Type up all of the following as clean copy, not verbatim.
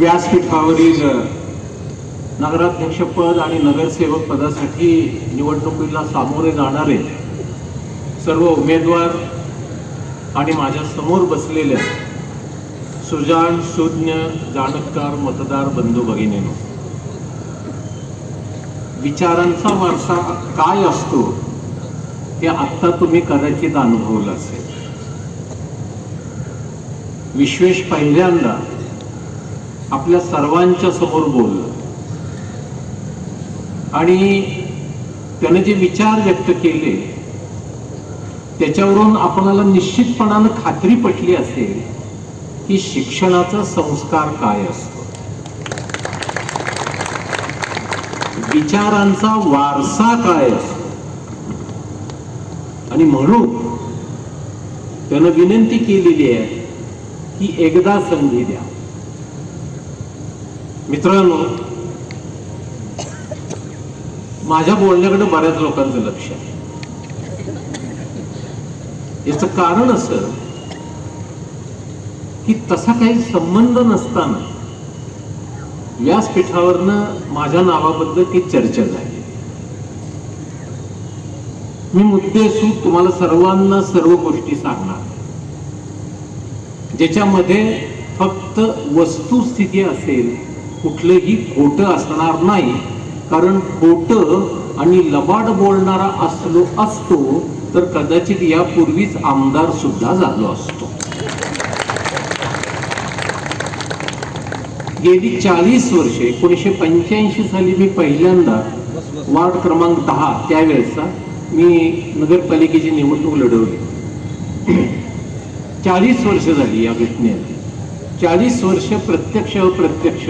व्यासपीठावरील नगराध्यक्षपद आणि नगरसेवक पदासाठी निवडणुकीला सामोरे जाणारे सर्व उमेदवार आणि माझ्या समोर बसलेल्या सुजाण सुज्ञ जाणकार मतदार बंधू भगिनींनो, विचारांचा वारसा काय असतो हे आता तुम्ही कदाचित अनुभवलं असेल. विश्वेश पहिल्यांदा आपल्या सर्वांच्या समोर बोललं आणि त्याने जे विचार व्यक्त केले त्याच्यावरून आपल्याला निश्चितपणानं खात्री पटली असेल की शिक्षणाचा संस्कार काय असतो, विचारांचा वारसा काय असतो. आणि म्हणून त्यानं विनंती केलेली आहे की एकदा संधी द्या. मित्रांनो, माझ्या बोलण्याकडे बऱ्याच लोकांचं लक्ष आहे. याचं कारण असं की तसा काही संबंध नसताना व्यासपीठावरनं माझ्या नावाबद्दल काही चर्चा झाली. मी मुद्देसूद तुम्हाला सर्वांना सर्व गोष्टी सांगणार ज्याच्यामध्ये फक्त वस्तुस्थिती असेल, कुठलंही खोटं असणार नाही. कारण खोटं आणि लबाड बोलणारा असतो तर कदाचित यापूर्वीच आमदार सुद्धा झालो असतो. गेली 40 वर्षे 1985 साली मी पहिल्यांदा वार्ड क्रमांक 10 त्यावेळेचा मी नगरपालिकेची निवडणूक लढवली. 40 वर्ष झाली या घटनेला. 40 वर्ष प्रत्यक्ष अप्रत्यक्ष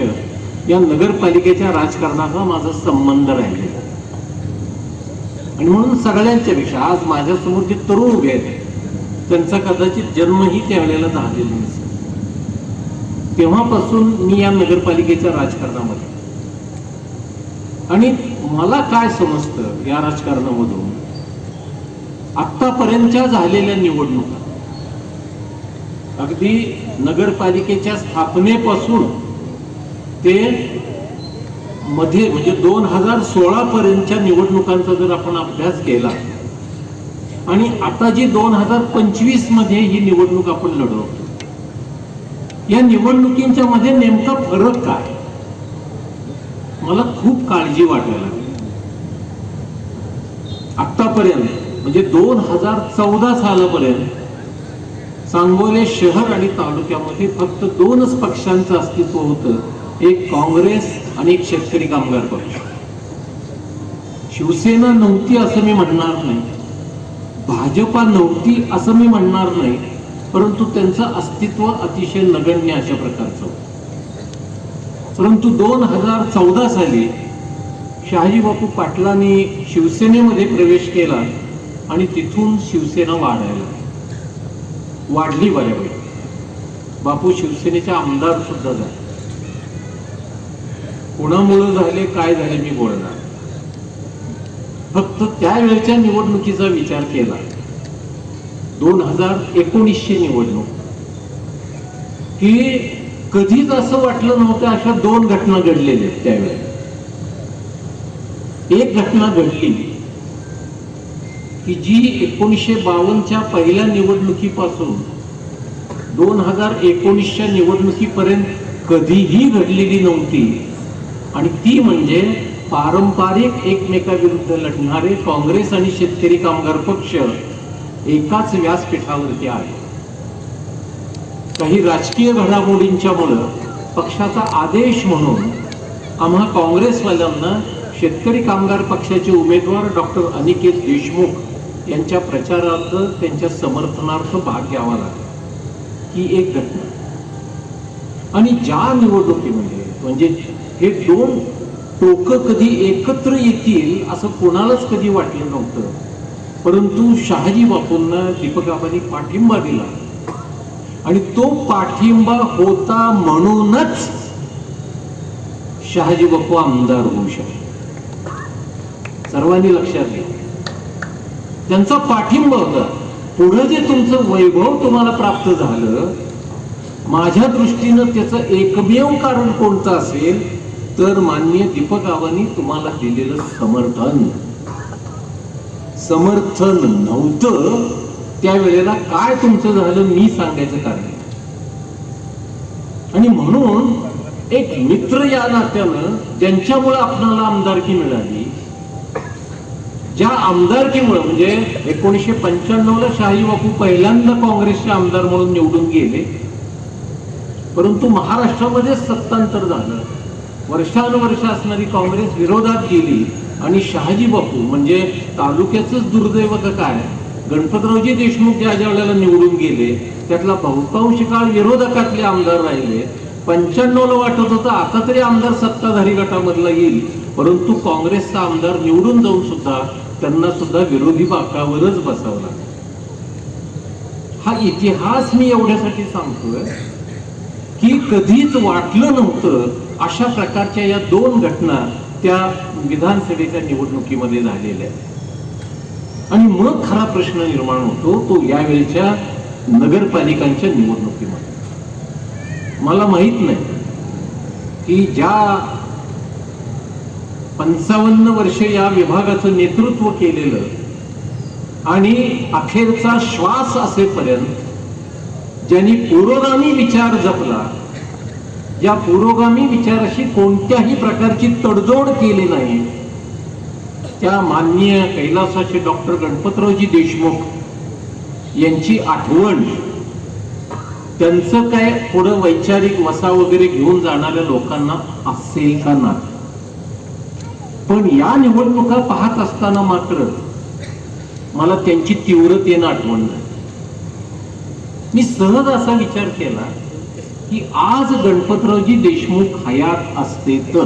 या नगरपालिकेच्या राजकारणाचा माझा संबंध राहिलेला. आणि म्हणून सगळ्यांच्या पेक्षा आज माझ्यासमोर जे तरुण उभे आहेत त्यांचा कदाचित जन्मही त्यावेळेला झालेला नसेल. तेव्हापासून मी या नगरपालिकेच्या राजकारणामध्ये, आणि मला काय समजतं या राजकारणामधून आतापर्यंतच्या झालेल्या निवडणुका, अगदी नगरपालिकेच्या स्थापनेपासून ते मध्ये म्हणजे 2016 पर्यंतच्या निवडणुकांचा जर आपण अभ्यास केला आणि आता जी 2025 मध्ये ही निवडणूक आपण लढवतो, या निवडणुकींच्या मध्ये नेमका फरक काय, मला खूप काळजी वाटायला लागली. आतापर्यंत म्हणजे 2014 सालापर्यंत सांगोले शहर आणि तालुक्यामध्ये फक्त 2च पक्षांचं अस्तित्व होतं. एक काँग्रेस आणि एक शेतकरी कामगार पक्ष. शिवसेना नव्हती असं मी म्हणणार नाही, भाजपा नव्हती असं मी म्हणणार नाही, परंतु त्यांचं अस्तित्व अतिशय नगण्य अशा प्रकारचं होतं. परंतु 2014 साली शहाजी बापू पाटलांनी शिवसेनेमध्ये प्रवेश केला आणि तिथून शिवसेना वाढली बऱ्यापैकी. बापू शिवसेनेचे आमदार सुद्धा झाले. कोणामुळे झाले, काय झाले मी बोलणार. फक्त त्यावेळेच्या निवडणुकीचा विचार केला, 2019ची निवडणूक, की कधीच असं वाटलं नव्हतं अशा 2 घटना घडलेल्या आहेत त्यावेळेला. एक घटना घडली की जी 1952च्या पहिल्या निवडणुकीपासून 2019च्या निवडणुकीपर्यंत कधीही घडलेली नव्हती, आणि ती म्हणजे पारंपरिक एकमेकाविरुद्ध लढणारे काँग्रेस आणि शेतकरी कामगार पक्ष एकाच व्यासपीठावरती आहे. काही राजकीय घडामोडींच्यामुळं पक्षाचा आदेश म्हणून आम्हा काँग्रेसवाल्यांना शेतकरी कामगार पक्षाचे उमेदवार डॉक्टर अनिकेत देशमुख यांच्या प्रचारार्थ, त्यांच्या समर्थनार्थ भाग घ्यावा लागला. ही एक घटना. आणि ज्या निवडणुकीमध्ये म्हणजे हे 2 टोकं कधी एकत्र येतील असं कोणालाच कधी वाटलं नव्हतं, परंतु शहाजी बापूंना दीपकाबांनी पाठिंबा दिला आणि तो पाठिंबा होता म्हणूनच शहाजी बापू आमदार होऊ शकले. सर्वांनी लक्षात घ्या, त्यांचा पाठिंबा होता. पुढे जे तुमचं वैभव तुम्हाला प्राप्त झालं माझ्या दृष्टीनं त्याचं एकमेव कारण कोणतं असेल तर माननीय दीपक आव्हानी तुम्हाला दिलेलं समर्थन नव्हतं. त्यावेळेला काय तुमचं झालं मी सांगायचं कारण. आणि म्हणून एक मित्र या नात्यानं ज्यांच्यामुळे आपल्याला आमदारकी मिळाली, ज्या आमदारकीमुळे म्हणजे 1995ला शाही बापू पहिल्यांदा काँग्रेसचे आमदार म्हणून निवडून गेले, परंतु महाराष्ट्रामध्ये सत्तांतर झालं. वर्षानुवर्ष असणारी काँग्रेस विरोधात गेली आणि शहाजी बापू म्हणजे तालुक्याचंच दुर्दैव का काय, गणपतरावजी देशमुख ज्या वेळेला निवडून गेले त्यातला बहुतांश काळ विरोधकातले आमदार राहिले. 95ला वाटत होतं आता तरी आमदार सत्ताधारी गटामधला येईल, परंतु काँग्रेसचा आमदार निवडून जाऊन सुद्धा त्यांना सुद्धा विरोधी बाकावरच बसवला. हा इतिहास मी एवढ्यासाठी सांगतोय की कधीच वाटलं नव्हतं अशा प्रकारच्या या दोन घटना त्या विधानसभेच्या निवडणुकीमध्ये झालेल्या आहेत. आणि मग खरा प्रश्न निर्माण होतो तो यावेळच्या नगरपालिकांच्या निवडणुकीमध्ये. मला माहित नाही की ज्या 55 वर्ष या विभागाचं नेतृत्व केलेलं आणि अखेरचा श्वास असेपर्यंत ज्यांनी पुरोगामी विचार जपला, या पुरोगामी विचाराशी कोणत्याही प्रकारची तडजोड केली नाही, त्या माननीय कैलासाचे डॉक्टर गणपतरावजी देशमुख यांची आठवण त्यांचं काय पुढं वैचारिक वसा वगैरे घेऊन जाणाऱ्या लोकांना असेल का नाही. पण या निवडणुका पाहत असताना मात्र मला त्यांची तीव्रतेनं आठवण नाही. मी सहज असा विचार केला की आज गणपतरावजी देशमुख हयात असते तर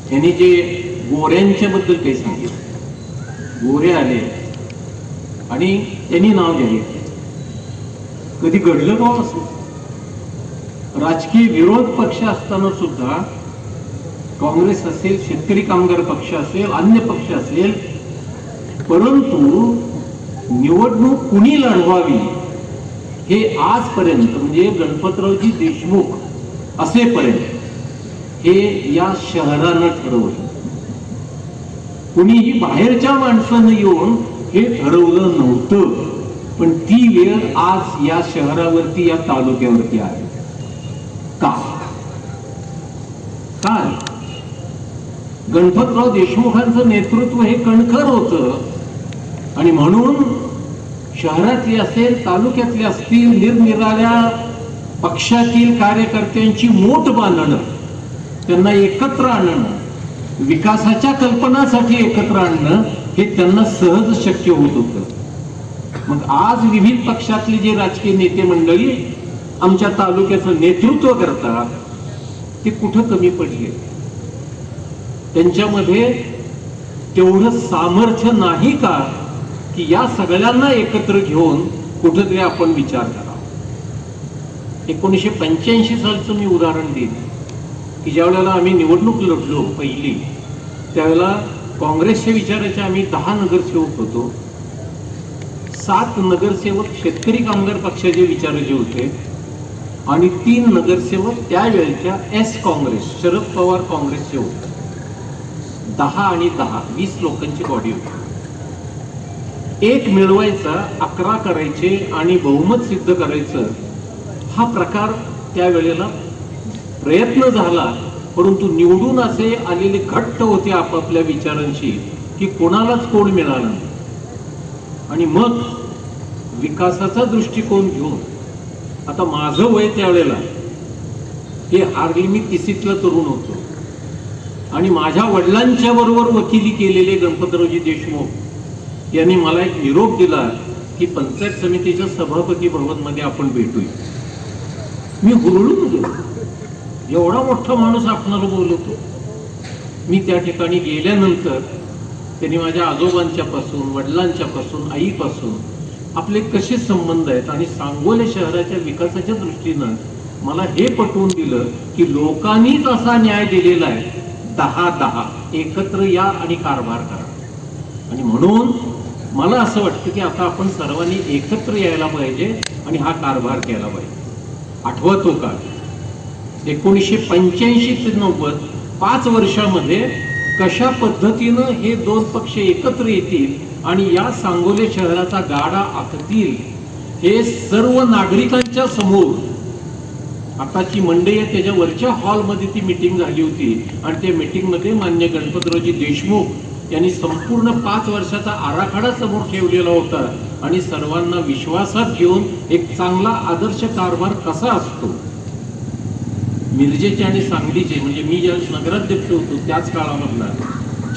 त्यांनी जे गोऱ्यांच्या बद्दल काही सांगितलं, गोरे आले आणि त्यांनी नाव घ्यावे, कधी घडलं का असं? राजकीय विरोध पक्ष असताना सुद्धा काँग्रेस असेल, शेतकरी कामगार पक्ष असेल, अन्य पक्ष असेल, परंतु निवडणूक कुणी लढवावी हे आजपर्यंत म्हणजे गणपतरावजी देशमुख असेपर्यंत हे या शहरानं ठरवलं. कुणीही बाहेरच्या माणसानं येऊन हे ठरवलं नव्हतं. पण ती वेळ आज या शहरावरती या तालुक्यावरती आहे. का? काय? गणपतराव देशमुखांचं नेतृत्व हे कणखर होतं आणि म्हणून शहरातली असेल, तालुक्यातले असतील, निरनिराळ्या पक्षातील कार्यकर्त्यांची मोठ बांधणं, त्यांना एकत्र आणणं, विकासाच्या कल्पनासाठी एकत्र आणणं हे त्यांना सहज शक्य होत होतं. मग आज विविध पक्षातले जे राजकीय नेते मंडळी आमच्या तालुक्याचं नेतृत्व करतात ते कुठं कमी पडले? त्यांच्यामध्ये तेवढं सामर्थ्य नाही का की या सगळ्यांना एकत्र घेऊन कुठेतरी आपण विचार करावा. 1985 सालचं मी उदाहरण देईन की ज्या वेळेला आम्ही निवडणूक लढलो पहिली, त्यावेळेला काँग्रेसच्या विचाराचे आम्ही 10 नगरसेवक होतो. 7 नगरसेवक शेतकरी कामगार पक्षाचे विचाराचे होते आणि 3 नगरसेवक त्यावेळेच्या काँग्रेस शरद पवार काँग्रेसचे होते. 10 आणि 10 20 लोकांची बॉडी होती. एक मिळवायचा, 11 करायचे आणि बहुमत सिद्ध करायचं हा प्रकार त्यावेळेला प्रयत्न झाला, परंतु निवडून असे आलेले घट्ट होते आपापल्या विचारांशी की कोणालाच कोण मिळाला नाही. आणि मग विकासाचा दृष्टिकोन घेऊन आता माझं वय त्यावेळेला हे हार्डली मी 30ला तरुण होतो आणि माझ्या वडिलांच्या बरोबर वकिली केलेले गणपतरावजी देशमुख यांनी मला एक निरोप दिला की पंचायत समितीच्या सभापती भवनमध्ये आपण भेटूया. मी हुरळून गेलो, एवढा मोठा माणूस आपणाला बोलवतो. मी त्या ठिकाणी गेल्यानंतर त्यांनी माझ्या आजोबांच्या पासून, वडिलांच्या पासून, आईपासून आपले कसे संबंध आहेत आणि सांगोले शहराच्या विकासाच्या दृष्टीनं मला हे पटवून दिलं की लोकांनीच असा न्याय दिलेला आहे, 10-10 एकत्र या आणि कारभार करा. आणि म्हणून मला असं वाटतं की आता आपण सर्वांनी एकत्र यायला पाहिजे आणि हा कारभार केला पाहिजे. आठवा तो काळ 1985 ते 90, 5 वर्षामध्ये कशा पद्धतीनं हे दोन पक्ष एकत्र येतील आणि या सांगोले शहराचा गाडा आखतील हे सर्व नागरिकांच्या समोर. आताची मंडई आहे त्याच्या वरच्या हॉलमध्ये ती मीटिंग झाली होती आणि त्या मीटिंगमध्ये मान्य गणपतरावजी देशमुख यांनी संपूर्ण 5 वर्षाचा आराखडा समोर ठेवलेला होता आणि सर्वांना विश्वासात घेऊन एक चांगला आदर्श कारभार कसा असतो. मिरजेचे आणि सांगलीचे म्हणजे मी ज्यावेळेस नगराध्यक्ष होतो त्याच काळामधला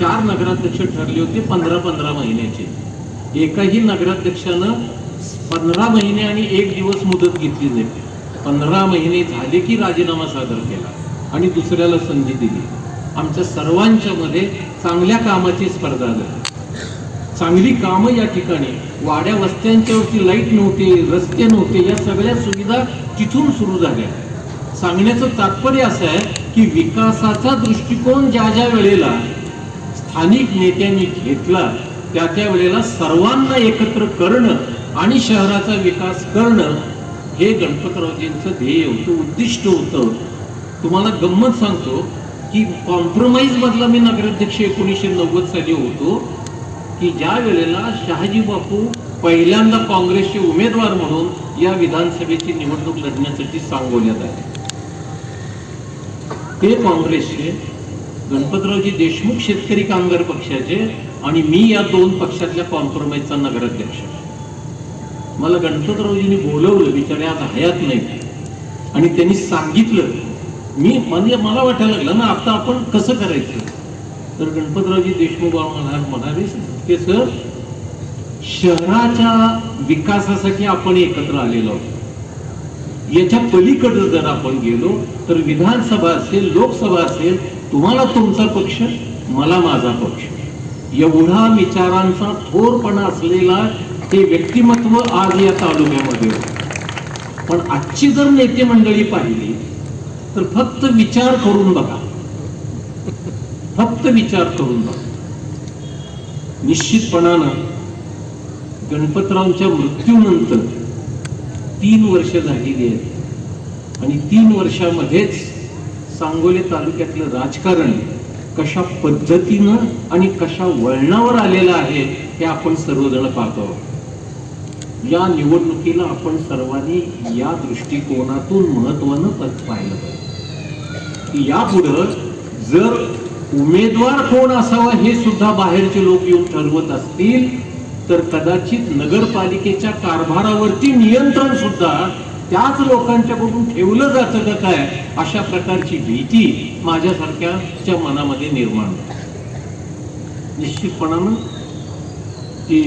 4 नगराध्यक्ष ठरले होते 15-15 महिन्याचे. एकाही नगराध्यक्षानं 15 महिने आणि 1 दिवस मुदत घेतली नाही. 15 महिने झाले की राजीनामा सादर केला आणि दुसऱ्याला संधी दिली. आमच्या सर्वांच्या मध्ये चांगल्या कामाची स्पर्धा झाली. चांगली कामं या ठिकाणी वाड्या वस्त्यांच्यावरती लाईट नव्हते, रस्ते नव्हते, या सगळ्या सुविधा तिथून सुरू झाल्या. सांगण्याचं तात्पर्य असं आहे की विकासाचा दृष्टिकोन ज्या ज्या वेळेला स्थानिक नेत्यांनी घेतला त्या त्या वेळेला सर्वांना एकत्र करणं आणि शहराचा विकास करणं हे गणपतरावजींचं ध्येय होतं, उद्दिष्ट होतं. तुम्हाला गंमत सांगतो की कॉम्प्रोमाइज मधला मी नगराध्यक्ष 1990 साली होतो की ज्या वेळेला शहाजी बापू पहिल्यांदा काँग्रेसचे उमेदवार म्हणून या विधानसभेची निवडणूक लढण्यासाठी सांगोल्यात आले. ते काँग्रेसचे, गणपतरावजी देशमुख शेतकरी कामगार पक्षाचे आणि मी या 2 पक्षातल्या कॉम्प्रोमाइजचा नगराध्यक्ष. मला गणपतरावजींनी बोलवलं, बिचारे आज हयात नाही, आणि त्यांनी सांगितलं. मी म्हणजे मला वाटायला लागलं ना आता आपण कसं करायचं. तर गणपतरावजी देशमुख म्हणाले की सर शहराच्या विकासासाठी आपण एकत्र आलेलो आहोत. याच्या पलीकडे जर आपण गेलो तर विधानसभा असेल, लोकसभा असेल, तुम्हाला तुमचा पक्ष, मला माझा पक्ष, एवढा विचारांचा थोरपणा असलेला ते व्यक्तिमत्व आज या तालुक्यामध्ये. पण आजची जर नेते मंडळी पाहिली तर फक्त विचार करून बघा, फक्त विचार करून बघा. निश्चितपणानं गणपतरावांच्या मृत्यूनंतर 3 वर्ष झालेली आहेत आणि 3 वर्षामध्येच सांगोले तालुक्यातलं राजकारण कशा पद्धतीनं आणि कशा वळणावर आलेलं आहे हे आपण सर्वजण पाहतो. या निवडणुकीला आपण सर्वांनी या दृष्टिकोनातून महत्वानं पाहिलं पाहिजे. यापुढं जर उमेदवार कोण असावा हे सुद्धा बाहेरचे लोक येऊन ठरवत असतील तर कदाचित नगरपालिकेच्या कारभारावरती नियंत्रण सुद्धा त्याच लोकांच्याकडून ठेवलं जातं का काय, अशा प्रकारची भीती माझ्यासारख्याच्या मनामध्ये निर्माण होते. निश्चितपणानं ती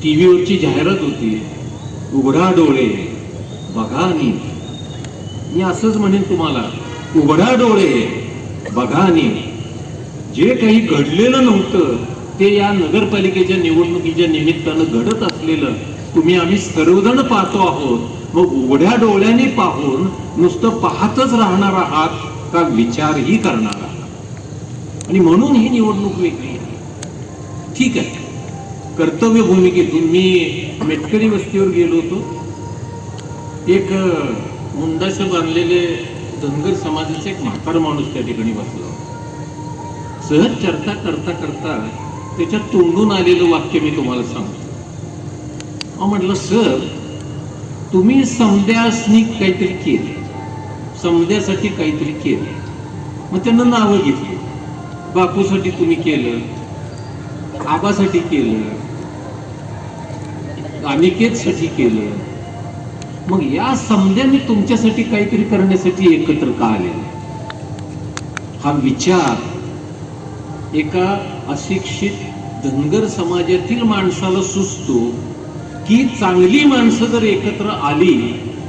टीव्हीवरची जाहिरात होती, उघडा डोळे बघा नी. मी असंच म्हणेन तुम्हाला, उघडा डोळे बघा नी. जे काही घडलेलं नव्हतं ते या नगरपालिकेच्या निवडणुकीच्या निमित्तानं घडत असलेलं तुम्ही आम्ही सर्वजण पाहतो आहोत. मग उघड्या डोळ्यांनी पाहून नुसतं पाहतच राहणार आहात का विचारही करणार आहात. आणि म्हणून ही निवडणूक वेगळी आहे. ठीक आहे, कर्तव्य भूमिकेतून मी मेटकरी वस्तीवर गेलो होतो. एक मुंडासं बांधलेले धनगर समाजाचे एक म्हातारा माणूस त्या ठिकाणी बसला. सहज चर्चा करता करता त्याच्यात तोंडून आलेलं वाक्य मी तुम्हाला सांगतो. म्हटलं, सर तुम्ही समद्यासनी काहीतरी केले, समद्यासाठी काहीतरी केले. मग त्यांना नावं घेतली. बापूसाठी तुम्ही केलं, आबासाठी केलं, अनिकेतसाठी केलं. मग या समद्याने तुमच्यासाठी काहीतरी करण्यासाठी एकत्र का आले. हा विचार एका अशिक्षित धनगर समाजातील माणसाला सुचतो की चांगली माणसं जर एकत्र आली,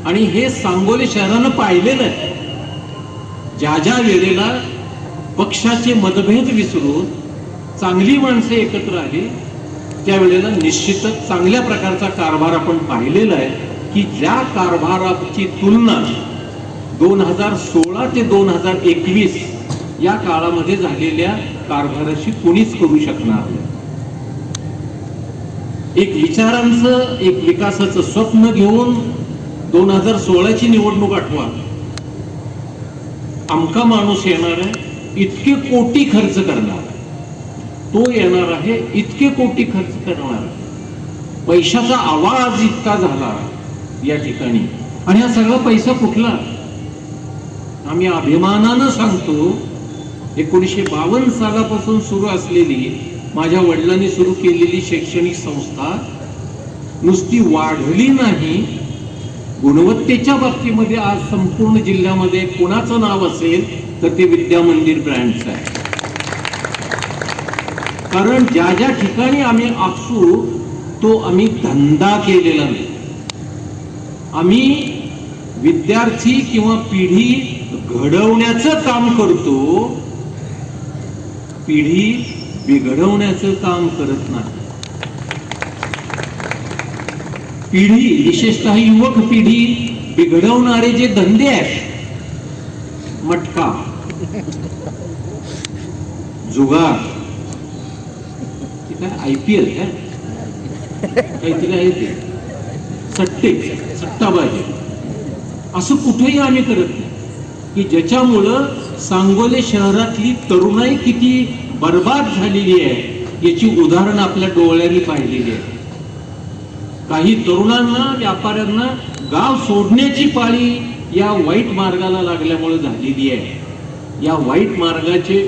आणि हे सांगोले शहरानं पाहिलेलं आहे. ज्या ज्या वेळेला पक्षाचे मतभेद विसरून चांगली माणसं एकत्र आली त्यावेळेला निश्चितच चांगल्या प्रकारचा कारभार आपण पाहिलेला आहे की ज्या कारभाराची तुलना 2016 ते 2021 या काळामध्ये झालेल्या कारभाराशी कोणीच करू शकणार नाही. एक विचारांचं, एक विकासाचं स्वप्न घेऊन 2016ची निवडणूक आठवा. आमका माणूस येणार आहे, इतके कोटी खर्च करणार, तो येणार आहे, इतके कोटी खर्च करणार, पैशाचा आवाज इतका झाला या ठिकाणी. आणि हा सगळा पैसा कुठला? आम्ही अभिमानानं सांगतो, 1952 सालापासून सुरू असलेली, माझ्या वडिलांनी सुरू केलेली शैक्षणिक संस्था नुसती वाढली नाही, गुणवत्तेच्या बाबतीमध्ये आज संपूर्ण जिल्ह्यामध्ये कोणाचं नाव असेल तर ते विद्या मंदिर ब्रँडचं आहे. कारण ज्या ज्या ठिकाणी आम्ही असू तो आम्ही धंदा केलेला नाही. आम्ही विद्यार्थी किंवा पिढी घडवण्याचं काम करतो, पिढी बिघडवण्याचं काम करत नाही. पिढी, विशेषतः युवक पिढी बिघडवणारे जे धंदे आहेत, मटका, जुगार, काय IPL काय काहीतरी आहे ते, सट्टे, सट्टाबाजी, असं कुठेही आम्ही करत नाही की ज्याच्यामुळं सांगोले शहरातली तरुणाई किती बर्बाद झालेली आहे याची उदाहरण आपल्या डोळ्यांनी पाहिलेली आहे. काही तरुणांना, व्यापाऱ्यांना गाव सोडण्याची पाळी या वाईट मार्गाला लागल्यामुळे झालेली आहे. या वाईट मार्गाचे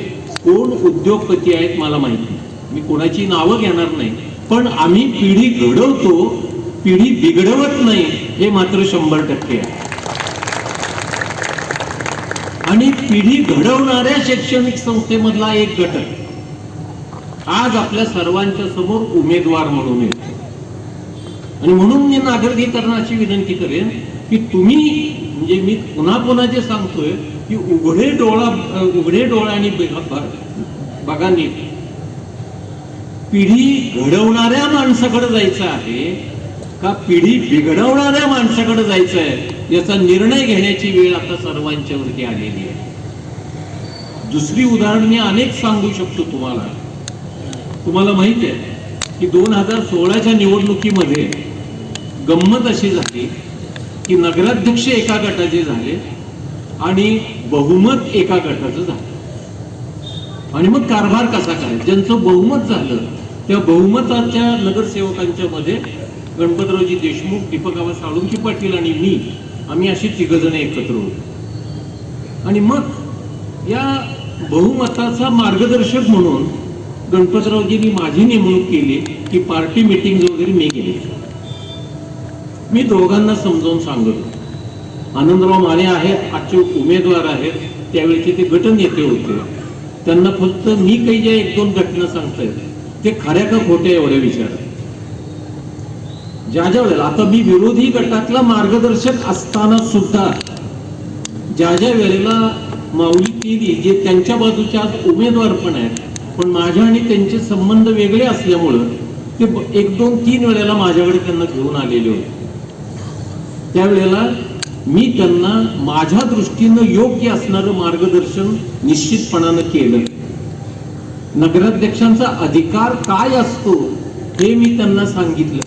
कोण उद्योगपती आहेत मला माहिती, मी कोणाची नावं घेणार नाही, पण आम्ही पिढी घडवतो, पिढी बिघडवत नाही हे मात्र 100% आहे. आणि पिढी घडवणाऱ्या शैक्षणिक संस्थेमधला एक घटक आज आपल्या सर्वांच्या समोर उमेदवार म्हणून येतो. आणि म्हणून मी नागरिकीकरणाची विनंती करेन की तुम्ही, म्हणजे मी पुन्हा पुन्हा जे सांगतोय की उघडे डोळ्याने बघा नीट, पिढी घडवणाऱ्या माणसाकडे जायचं आहे का पिढी बिघडवणाऱ्या माणसाकडे जायचं आहे याचा निर्णय घेण्याची वेळ आता सर्वांच्यावरती आलेली आहे. दुसरी उदाहरण मी अनेक सांगू शकतो तुम्हाला. तुम्हाला माहिती आहे की 2016च्या निवडणुकीमध्ये गंमत अशी झाली की नगराध्यक्ष एका गटाचे झाले आणि बहुमत एका गटाचं झालं. आणि मग कारभार कसा करायचा? ज्यांचं बहुमत झालं त्या बहुमताच्या नगरसेवकांच्या मध्ये गणपतरावजी देशमुख, दीपकआबा साळुंखे पाटील आणि मी, आम्ही अशी 3 जण एकत्र होतो. आणि मग या बहुमताचा मार्गदर्शक म्हणून गणपतरावजींनी माझी नेमणूक केली की पार्टी मीटिंग वगैरे मी गेली. मी दोघांना समजावून सांगतो, आनंदराव माने आहेत, आजचे उमेदवार आहेत, त्यावेळेचे ते गटनेते होते, त्यांना फक्त मी काही ज्या 1-2 घटना सांगतायत ते खऱ्या का खोट्या एवढ्या विचार. ज्या वेळेला आता मी विरोधी गटातला मार्गदर्शक असताना सुद्धा ज्या वेळेला माऊली केली, जे त्यांच्या बाजूचे आज उमेदवार पण आहेत, पण माझ्या आणि त्यांचे संबंध वेगळे असल्यामुळं ते 1-2-3 वेळेला माझ्याकडे त्यांना घेऊन आलेले होते. त्यावेळेला मी त्यांना माझ्या दृष्टीनं योग्य असणारं मार्गदर्शन निश्चितपणानं केलं. नगराध्यक्षांचा अधिकार काय असतो हे मी त्यांना सांगितलं.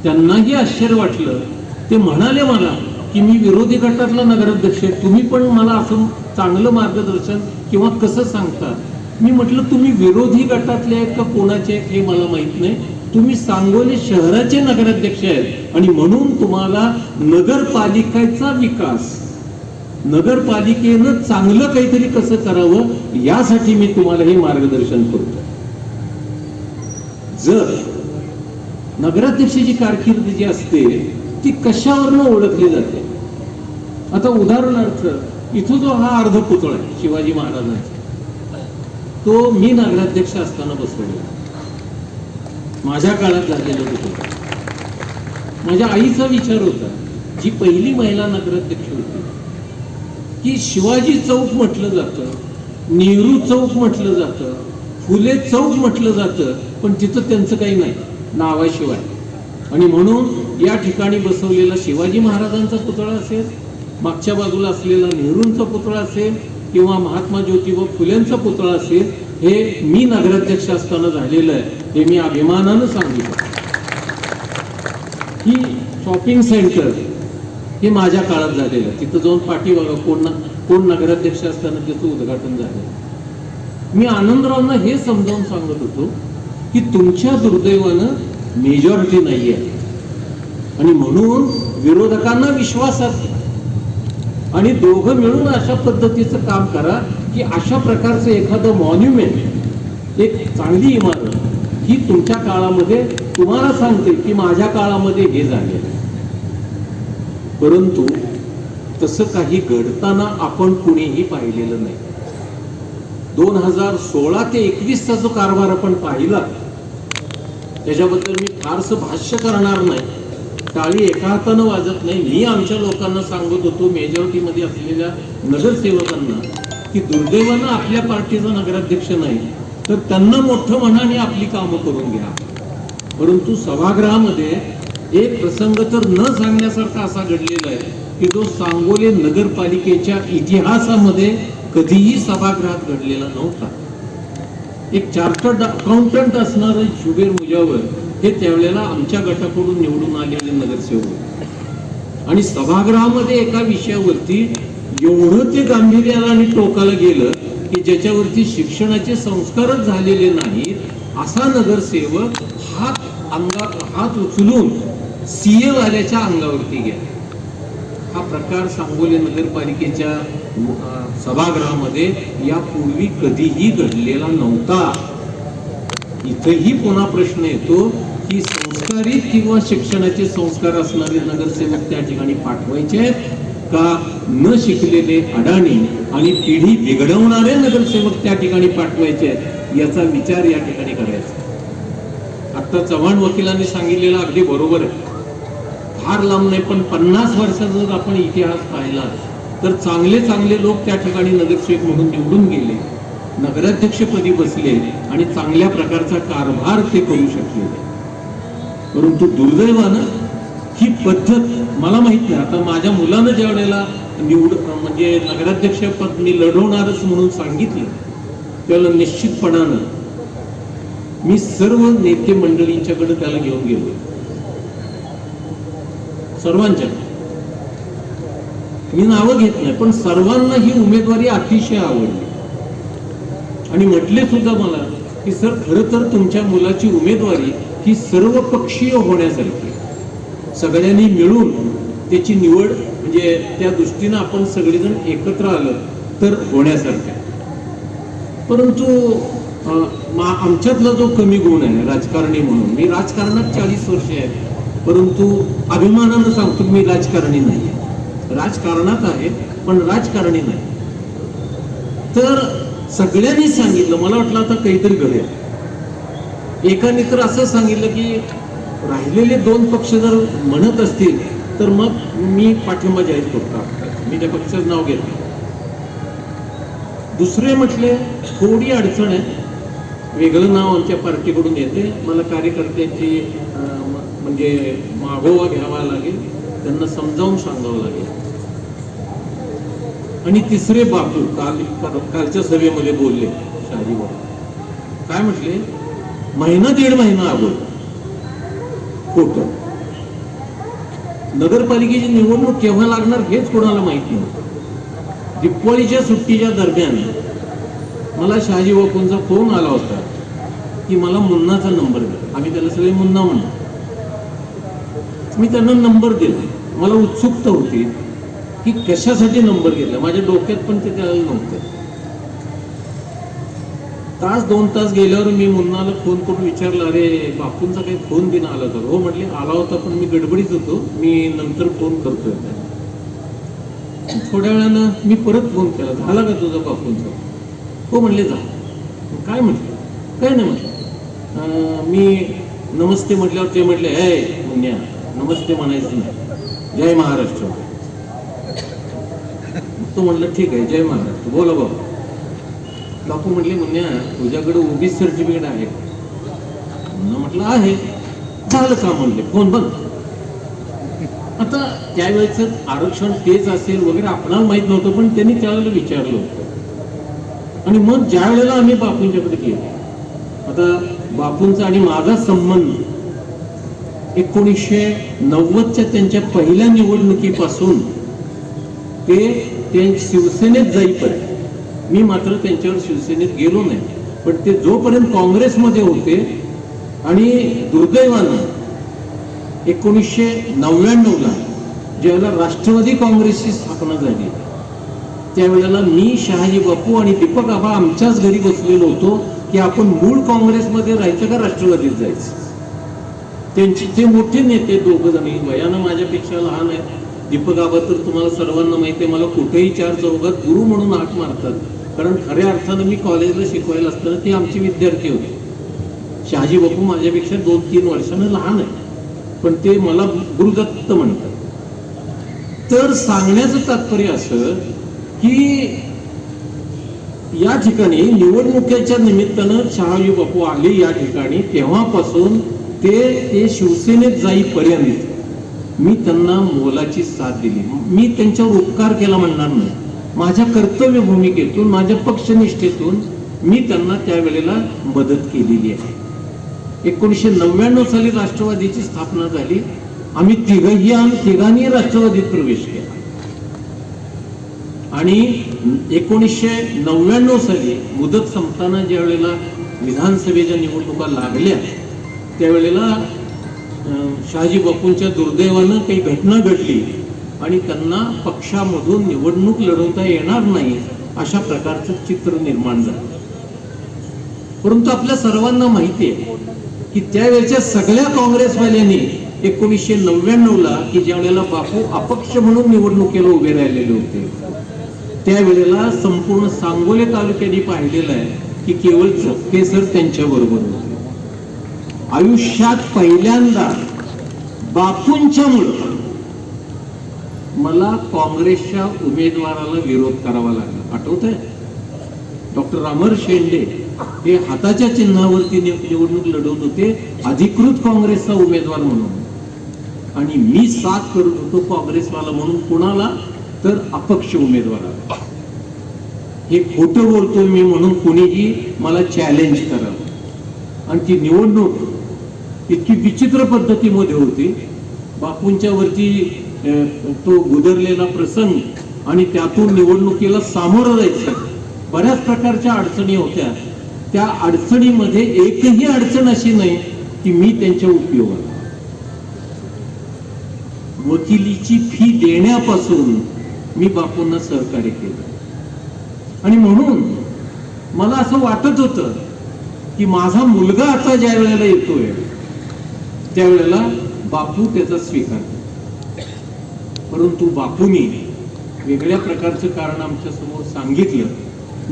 त्यांनाही आश्चर्य वाटलं. ते म्हणाले मला की मी विरोधी गटातला नगराध्यक्ष आहे, तुम्ही पण मला असं चांगलं मार्गदर्शन किंवा कसं सांगता? मी म्हटलं तुम्ही विरोधी गटातले आहेत का कोणाचे आहेत हे मला माहित नाही, तुम्ही सांगोले शहराचे नगराध्यक्ष आहेत आणि म्हणून तुम्हाला नगरपालिकेचा विकास, नगरपालिकेनं चांगलं काहीतरी कसं करावं यासाठी मी तुम्हाला हे मार्गदर्शन करतो. जर नगराध्यक्षाची कारकीर्द जी असते ती कशावरनं ओळखली जाते? आता उदाहरणार्थ इथं जो हा अर्ध पुतळा आहे शिवाजी महाराजांचा, तो मी नगराध्यक्ष असताना बसवलेला, माझ्या काळात झालेला पुतळा. माझ्या आईचा विचार होता, जी पहिली महिला नगराध्यक्ष होती, की शिवाजी चौक म्हटलं जातं, नेहरू चौक म्हटलं जातं, फुले चौक म्हटलं जातं, पण तिथं त्यांचं काही नाही नावाशिवाय. आणि म्हणून या ठिकाणी बसवलेला शिवाजी महाराजांचा पुतळा असेल, मागच्या बाजूला असलेला नेहरूंचा पुतळा असेल, किंवा महात्मा ज्योतिबा फुलेंचा पुतळा असेल, हे मी नगराध्यक्ष असताना झालेलं आहे, हे मी अभिमानानं सांगू शकतो. ही शॉपिंग सेंटर हे माझ्या काळात झालेलं आहे. तिथं जाऊन पाठी बघा, कोण नगराध्यक्ष असताना त्याचं उद्घाटन झालं. मी आनंदरावांना हे समजावून सांगत होतो की तुमच्या दुर्दैवानं मेजॉरिटी नाही आहे आणि म्हणून विरोधकांना विश्वासात घ्या आणि दोघं मिळून अशा पद्धतीचं काम करा की अशा प्रकारचं एखादं मॉन्युमेंट, एक चांगली इमारत ही तुमच्या काळामध्ये, तुम्हाला सांगते की माझ्या काळामध्ये हे झाले. परंतु तसं काही घडताना आपण कुणीही पाहिलेलं नाही. 2016 ते 21चा जो कारभार आपण पाहिला त्याच्याबद्दल मी फारसं भाष्य करणार नाही. टाळी एका हातानं वाजत नाही. मी आमच्या लोकांना सांगत होतो, मेजॉरिटीमध्ये असलेल्या नगरसेवकांना, की दुर्दैवानं आपल्या पार्टीचा नगराध्यक्ष नाही तर त्यांना मोठं म्हणा आणि आपली कामं करून घ्या. परंतु सभागृहामध्ये एक प्रसंग तर न सांगण्यासारखा असा घडलेला आहे की जो सांगोले नगरपालिकेच्या इतिहासामध्ये कधीही सभागृहात घडलेला नव्हता. एक चार्टर्ड अकाउंटंट असणारे जुबेर मुजावर हे त्यावेळेला आमच्या गटाकडून निवडून आलेले नगरसेवक आणि सभागृहामध्ये एका विषयावरती एवढं ते गांभीर्याला आणि टोकाला गेलं की ज्याच्यावरती शिक्षणाचे संस्कारच झालेले नाहीत असा नगरसेवक हात उचलून सीए वाल्याच्या अंगावरती गेला. हा प्रकार सांगोले नगरपालिकेच्या सभागृहामध्ये यापूर्वी कधीही घडलेला नव्हता. इथेही पुन्हा प्रश्न येतो की संस्कारित किंवा शिक्षणाचे संस्कार असणारे नगरसेवक त्या ठिकाणी पाठवायचे का न शिकलेले अडाणी आणि पिढी बिघडवणारे नगरसेवक त्या ठिकाणी पाठवायचे, याचा विचार या ठिकाणी करायचा. आता चव्हाण वकिलांनी सांगितलेलं अगदी बरोबर आहे. फार लांब नाही पण 50 वर्षाचा जर आपण इतिहास पाहिला तर चांगले चांगले लोक त्या ठिकाणी नगरसेवक म्हणून निवडून गेले, नगराध्यक्षपदी बसले आणि चांगल्या प्रकारचा कारभार ते करू शकले. परंतु दुर्दैवानं ही पद्धत मला माहित नाही. आता माझ्या मुलानं ज्या वेळेला म्हणजे नगराध्यक्ष पद मी लढवणारच म्हणून सांगितलं त्यावेळेला निश्चितपणानं मी सर्व नेते मंडळींच्याकडे त्याला घेऊन गेलो, सर्वांच्या. मी नावं घेत नाही पण सर्वांना ही उमेदवारी अतिशय आवडली आणि म्हटले सुद्धा मला की सर खरं तर तुमच्या मुलाची उमेदवारी ही सर्व पक्षीय होण्यासारखी, सगळ्यांनी मिळून त्याची निवड म्हणजे त्या दृष्टीनं आपण सगळेजण एकत्र आलं तर होण्यासारखं. परंतु आमच्यातला जो कमी गुण आहे राजकारणी म्हणून, मी राजकारणात 40 वर्ष आहे परंतु अभिमानानं सांगतो मी राजकारणी नाही. राजकारणात आहे पण राजकारणी नाही. तर सगळ्यांनी सांगितलं, मला वाटलं आता काहीतरी घडेल. एकाने तर असं सांगितलं की राहिलेले 2 पक्ष जर म्हणत असतील तर मग मी पाठिंबा जाहीर करतो. मी त्या पक्षाचं नाव घेतलं. दुसरे म्हटले थोडी अडचण आहे, वेगळं नाव आमच्या पार्टीकडून येते, मला कार्यकर्त्याची म्हणजे मागोवा घ्यावा लागेल, त्यांना समजावून सांगावं लागेल. आणि तिसरे बापू कालच्या सभेमध्ये बोलले शहाजीवर, काय म्हटले, महिना 1.5 महिना अगोदर खोटं नगरपालिकेची निवडणूक केव्हा लागणार हेच कोणाला माहित नव्हतं. दिवाळीच्या सुट्टीच्या दरम्यान मला शहाजी बापूंचा फोन आला होता की मला मुन्नाचा नंबर द्या. आम्ही त्याला सगळे मुन्ना म्हणतो. मी त्यांना नंबर दिला. मला उत्सुकता होती की कशासाठी नंबर घेतला, माझ्या डोक्यात पण ते त्याला नव्हतं. 1-2 तास गेल्यावर मी मुन्नाला फोन करून विचारलं, अरे बापूंचा काही फोन बिन आला तर? हो म्हटले आला होता पण मी गडबडीत होतो, मी नंतर फोन करतोय. थोड्या वेळानं मी परत फोन केला, झाला का तुझा बापूंचा? हो म्हणले झाला. काय म्हटलं? काय नाही म्हटलं. मी नमस्ते म्हटल्यावर ते म्हटले, हे मुन्या नमस्ते म्हणायचं नाही, जय महाराष्ट्र. तो म्हटलं ठीक आहे, जय महाराष्ट्र, बोला बाबा. बापू म्हटले, मुन्या तुझ्याकडे ओबीसी सर्टिफिकेट आहे? म्हटलं आहे. झालं का म्हणले, फोन बंद. आता त्यावेळेच आरक्षण तेच असेल वगैरे आपणाला माहित नव्हतं पण त्यांनी त्यावेळेला विचारलं होतं. आणि मग ज्या वेळेला आम्ही बापूंच्याकडे गेलो, आता बापूंचा आणि माझा संबंध 1990च्या त्यांच्या पहिल्या निवडणुकीपासून ते शिवसेनेत जाईपर्यंत, मी मात्र त्यांच्यावर शिवसेनेत गेलो नाही, पण ते जोपर्यंत काँग्रेसमध्ये होते आणि दुर्दैवानं 1999ला ज्यावेळेला राष्ट्रवादी काँग्रेसची स्थापना झाली, त्यावेळेला मी, शहाजी बापू आणि दीपक आबा आमच्याच घरी बसलेलो होतो की आपण मूळ काँग्रेसमध्ये राहायचं का राष्ट्रवादीत जायचं. त्यांची ते मोठे नेते दोघ जण वयानं माझ्यापेक्षा लहान आहेत. दीपक आबा तर तुम्हाला सर्वांना माहिती आहे, मला कुठेही चार चौघात गुरु म्हणून हाक मारतात, कारण खऱ्या अर्थानं मी कॉलेजला शिकवायला असताना ते आमचे विद्यार्थी होते. शहाजी बापू माझ्यापेक्षा 2-3 वर्षानं लहान आहे, पण ते मला गुरुदत्त म्हणतात. तर सांगण्याचं तात्पर्य असं की या ठिकाणी निवडणुकीच्या निमित्तानं शहाजी बापू आले या ठिकाणी, तेव्हापासून ते शिवसेनेत जाईपर्यंत मी त्यांना मोलाची साथ दिली. मी त्यांच्यावर उपकार केला म्हणणार नाही, माझ्या कर्तव्य भूमिकेतून, माझ्या पक्षनिष्ठेतून मी त्यांना त्यावेळेला मदत केलेली आहे. 1999 साली राष्ट्रवादीची स्थापना झाली. आम्ही तिघांनी राष्ट्रवादीत प्रवेश केला आणि 1999 साली मुदत संपताना ज्या वेळेला विधानसभेच्या निवडणुका लागल्या, त्यावेळेला शहाजी बापूंच्या दुर्दैवानं काही घटना घडली आणि त्यांना पक्षामधून निवडणूक लढवता येणार नाही अशा प्रकारचं चित्र निर्माण झालं. परंतु आपल्या सर्वांना माहिती आहे की त्यावेळेच्या सगळ्या काँग्रेसवाल्यांनी 1999ला की ज्या वेळेला बापू अपक्ष म्हणून निवडणुकीला उभे राहिलेले होते, त्यावेळेला संपूर्ण सांगोले तालुक्याने पाहिलेलं आहे की केवळ झपके सर त्यांच्या बरोबर होते. आयुष्यात पहिल्यांदा बापूंच्यामुळं मला काँग्रेसच्या उमेदवाराला विरोध करावा लागला. आठवतंय? डॉक्टर अमर शेंडे हे हाताच्या चिन्हावरती निवडणूक लढवत होते, अधिकृत काँग्रेसचा उमेदवार म्हणून, आणि मी साथ करत होतो काँग्रेसवाला म्हणून. कुणाला? तर अपक्ष उमेदवाराला. हे खोटं बोलतोय मी म्हणून कुणीही मला चॅलेंज करावं. आणि ती निवडणूक इतकी विचित्र पद्धतीमध्ये होती. बापूंच्या वरती तो गुदरलेला प्रसंग आणि त्यातून निवडणुकीला सामोरं जायचं, बऱ्याच प्रकारच्या अडचणी होत्या. त्या अडचणीमध्ये एकही अडचण अशी नाही की मी त्यांच्या उपयोगाला. वकिलीची फी देण्यापासून मी बापूंना सहकार्य केलं आणि म्हणून मला असं वाटत होतं की माझा मुलगा आता ज्या वेळेला येतोय त्यावेळेला बापू त्याचा स्वीकार करतो. परंतु बापूंनी वेगळ्या प्रकारचं कारण आमच्या समोर सांगितलं,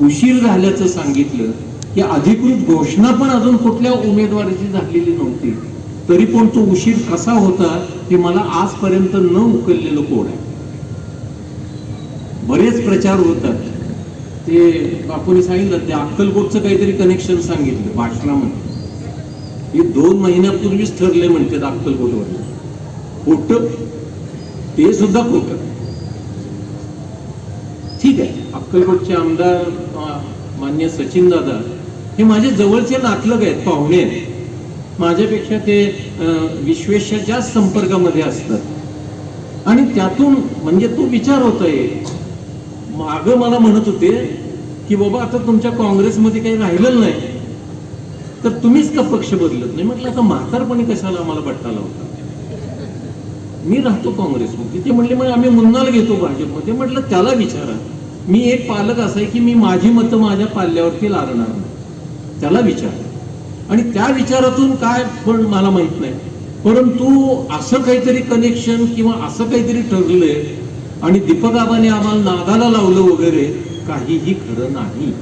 उशीर झाल्याचं सांगितलं की अधिकृत घोषणा पण अजून कुठल्या उमेदवाराची झालेली नव्हती, तरी पण तो उशीर कसा होता हे मला आजपर्यंत न उकललेलं कोड आहे. बरेच प्रचार होतात. ते बापूंनी सांगितलं ते अक्कलकोटचं काहीतरी कनेक्शन सांगितलं भाषणामध्ये, हे 2 महिन्यापूर्वीच ठरले म्हणतात अक्कलकोटवर. खोटं, ते सुद्धा खोटं. ठीक आहे, अक्कलकोटचे आमदार मान्य सचिन दादा हे माझे जवळचे नातलग आहेत, पाहुणे आहेत. माझ्यापेक्षा ते विश्वेशच्या जास्त संपर्कामध्ये असतात आणि त्यातून म्हणजे तो विचार होत आहे. माग मला म्हणत होते की बाबा आता तुमच्या काँग्रेसमध्ये काही राहिलेलं नाही तर तुम्हीच का पक्ष बदलत नाही. म्हटलं आता म्हातारपणी कशाला आम्हाला बट्टाला होता, मी राहतो काँग्रेसमध्ये. ते म्हणले मग आम्ही मुन्नाला घेतो भाजपमध्ये. म्हटलं त्याला विचारा. मी एक पालक असा आहे की मी माझी मतं माझ्या पाल्यावरती लादणार नाही, त्याला विचार. आणि त्या विचारातून काय पण मला माहित नाही, परंतु असं काहीतरी कनेक्शन किंवा असं काहीतरी ठरलंय आणि दीपक आबाने आम्हाला नादाला लावलं वगैरे काहीही खरं नाही.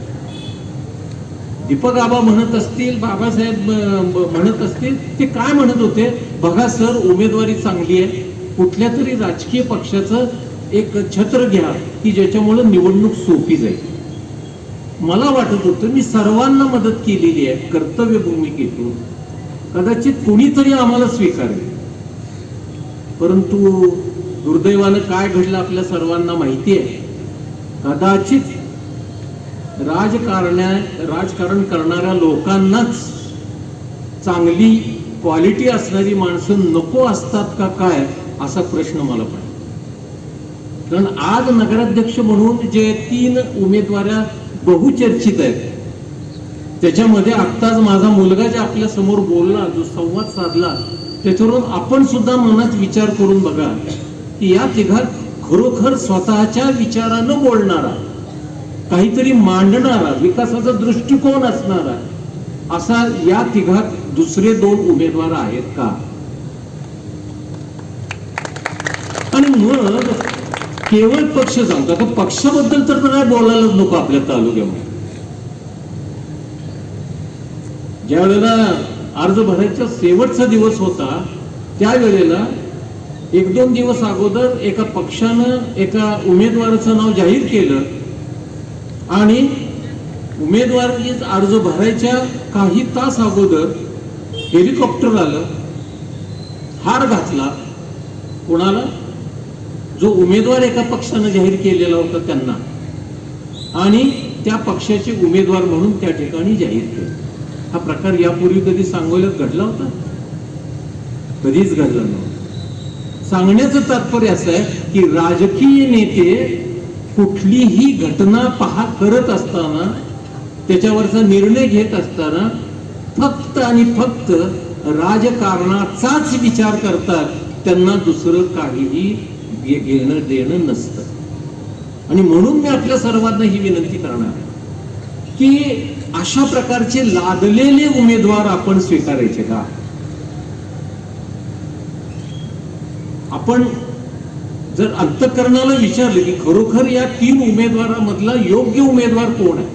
दीपक आबा म्हणत असतील, बाबासाहेब म्हणत असतील, ते काय म्हणत होते? बघा सर, उमेदवारी चांगली आहे, कुठल्या तरी राजकीय पक्षाचं एक छत्र घ्या की ज्याच्यामुळे निवडणूक सोपी जाईल. मला वाटत होतं मी सर्वांना मदत केलेली आहे कर्तव्य भूमिकेतून, कदाचित कुणीतरी आम्हाला स्वीकारेल. परंतु दुर्दैवानं काय घडलं आपल्या सर्वांना माहिती आहे. कदाचित राजकारण करणाऱ्या लोकांनाच चांगली क्वालिटी असणारी माणसं नको असतात का काय, असा प्रश्न मला पडला. कारण आज नगराध्यक्ष म्हणून जे 3 उमेदवार बहुचर्चित आहेत, त्याच्यामध्ये आत्ताच माझा मुलगा जे आपल्या समोर बोलला, जो संवाद साधला, त्याच्यावरून आपण सुद्धा मनात विचार करून बघा की या तिघात खरोखर स्वतःच्या विचारानं बोलणारा, काहीतरी मांडणारा, विकासाचा दृष्टिकोन असणारा असा या तिघात दुसरे 2 उमेदवार आहेत का? आणि मग केवळ पक्ष सांगतो, आता पक्षाबद्दल तर काय बोलायलाच नको आपल्या तालुक्यामध्ये. ज्या वेळेला अर्ज भरायचा शेवटचा दिवस होता, त्यावेळेला 1-2 दिवस अगोदर एका पक्षानं एका उमेदवाराचं नाव जाहीर केलं आणि उमेदवारी अर्ज भरायच्या काही तास अगोदर हेलिकॉप्टर आलं, हार घातला कोणाला, जो उमेदवार एका पक्षानं जाहीर केलेला होता त्यांना, आणि त्या पक्षाचे उमेदवार म्हणून त्या ठिकाणी जाहीर केले. हा प्रकार यापूर्वी कधी सांगोल्यात घडला होता? कधीच घडला नव्हता. सांगण्याचं तात्पर्य असं आहे की राजकीय नेते कुठलीही घटना करत असताना, त्याच्यावरचा निर्णय घेत असताना फक्त आणि फक्त राजकारणाचाच विचार करतात. त्यांना दुसरं काहीही घेणं देणं नसतं. आणि म्हणून मी आपल्या सर्वांना ही विनंती करणार की अशा प्रकारचे लादलेले उमेदवार आपण स्वीकारायचे का? आपण जर अंतःकरणाला विचारलं की खरोखर या 3 उमेदवारामधला योग्य उमेदवार कोण आहे?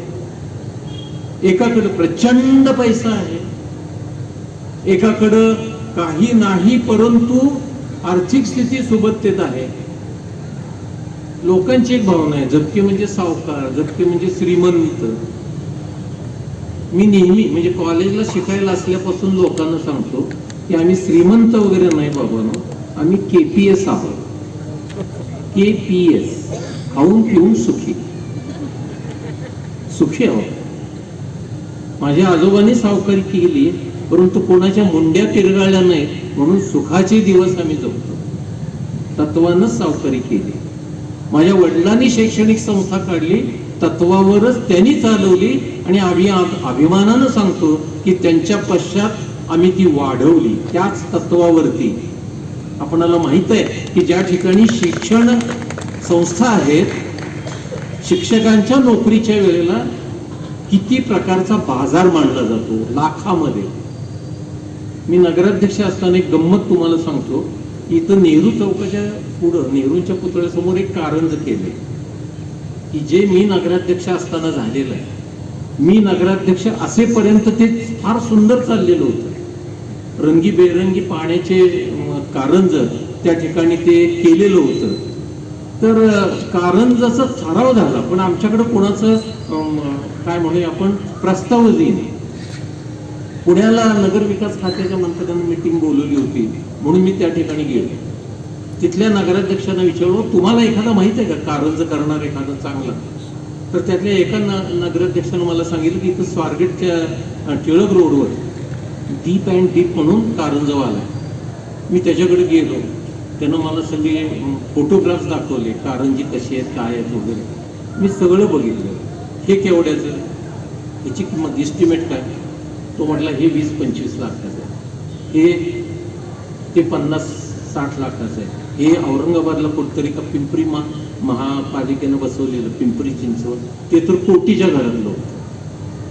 एकाकडे प्रचंड पैसा आहे, एकाकडं काही नाही परंतु आर्थिक स्थिती सुबत्तेत आहे. लोकांची एक भावना आहे, झपके म्हणजे सावकार, झपके म्हणजे श्रीमंत. मी नेहमी म्हणजे कॉलेजला शिकायला असल्यापासून लोकांना सांगतो की आम्ही श्रीमंत वगैरे नाही बाबांनो, आम्ही KPS आहोत. KPS, खाऊन पिऊन सुखी आहोत. माझ्या आजोबांनी सावकारी केली परंतु कोणाच्या मुंड्या पिरगाळल्या नाहीत म्हणून सुखाचे दिवस आम्ही जगतो. तत्वानंच सावकारी केली. माझ्या वडिलांनी शैक्षणिक संस्था काढली, तत्वावरच त्यांनी चालवली आणि आम्ही अभिमानानं सांगतो की त्यांच्या पश्चात आम्ही ती वाढवली त्याच तत्वावरती. आपणाला माहित आहे की ज्या ठिकाणी शिक्षण संस्था आहेत, शिक्षकांच्या नोकरीच्या वेळेला किती प्रकारचा बाजार मांडला जातो, लाखामध्ये. मी नगराध्यक्ष असताना एक गंमत तुम्हाला सांगतो. इथं नेहरू चौकाच्या पुढं नेहरूंच्या पुतळ्यासमोर एक कारंज केले की जे मी नगराध्यक्ष असताना झालेलं आहे. मी नगराध्यक्ष असेपर्यंत ते फार सुंदर चाललेलं होतं. रंगीबेरंगी पाण्याचे कारंज त्या ठिकाणी ते केलेलं होतं. तर कारंजाचा ठराव झाला पण आमच्याकडे कोणाचं काय म्हणूया आपण प्रस्तावच येईल. पुण्याला नगरविकास खात्याच्या मंत्र्यांनी मीटिंग बोलवली होती म्हणून मी त्या ठिकाणी गेलो. तिथल्या नगराध्यक्षांना विचारलं, तुम्हाला एखादा माहित आहे का कारंज करणार एखादा चांगला? तर त्यातल्या एका नगराध्यक्षानं मला सांगितलं की इथं स्वारगेटच्या टिळक रोडवर डीप अँड डीप म्हणून कारंजवाला आहे. मी त्याच्याकडे गेलो, त्यानं मला सगळे फोटोग्राफ्स दाखवले, कारंजी कशी आहेत काय आहेत वगैरे. मी सगळं बघितलं. हे केवढ्याचं, ह्याची किंमत इस्टिमेट काय? तो म्हटला हे 20-25 लाखाचं आहे, हे ते 50-60 लाखाचं आहे, हे औरंगाबादला कुठतरी का पिंपरी महापालिकेनं बसवलेलं पिंपरी चिंचवड, ते तर कोटीच्या घरातलं होतं.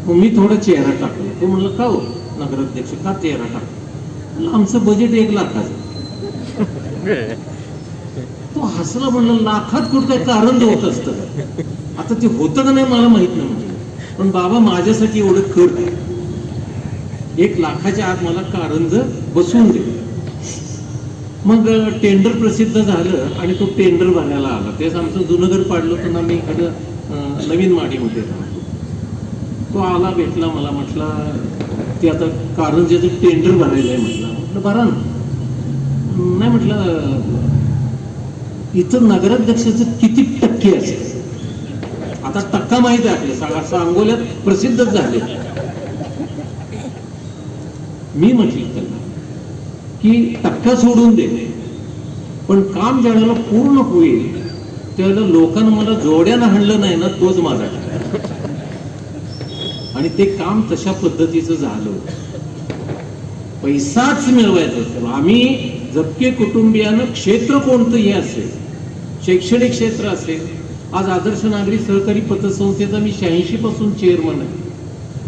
मग मी थोडा चेहरा टाकला. तो म्हणलं का हो नगराध्यक्ष का चेहरा टाकला? आमचं बजेट 1 लाखाचं. तो हसला, म्हणलं लाखात कुठं काय कारंज होत असतं? आता ते होतं का नाही मला माहित नाही म्हणजे, पण बाबा माझ्यासाठी एवढं कर, 1 लाखाच्या आत मला कारंज बसवून दे. मग टेंडर प्रसिद्ध झालं आणि तो टेंडर भरायला आला. तेच आमचं जुनं घर पाडलं होतं ना, मी इकडं नवीन माडीमध्ये राहतो. तो आला, भेटला मला, म्हटला ते आता कारंजाचं टेंडर भरायचं आहे. म्हटलं भरा ना. नाही म्हटलं इथं नगराध्यक्षाचं किती टक्के असेल? आता टक्का माहित आहे आपल्या सांगोल्यात प्रसिद्धच झाले. मी म्हटलं त्यांना की टक्का सोडून दे, पण काम ज्यावेळेला पूर्ण होईल त्यावेळेला लोकांना मला जोड्यानं हाणलं नाही ना, तोच माझा टक्का. आणि ते काम तशा पद्धतीचं झालं. पैसाच मिळवायचा असेल, आम्ही झपके कुटुंबियानं क्षेत्र कोणतंही असेल, शैक्षणिक क्षेत्र असेल, आज आदर्श नागरिक सहकारी पतसंस्थेचा मी 86 पासून चेअरमन आहे.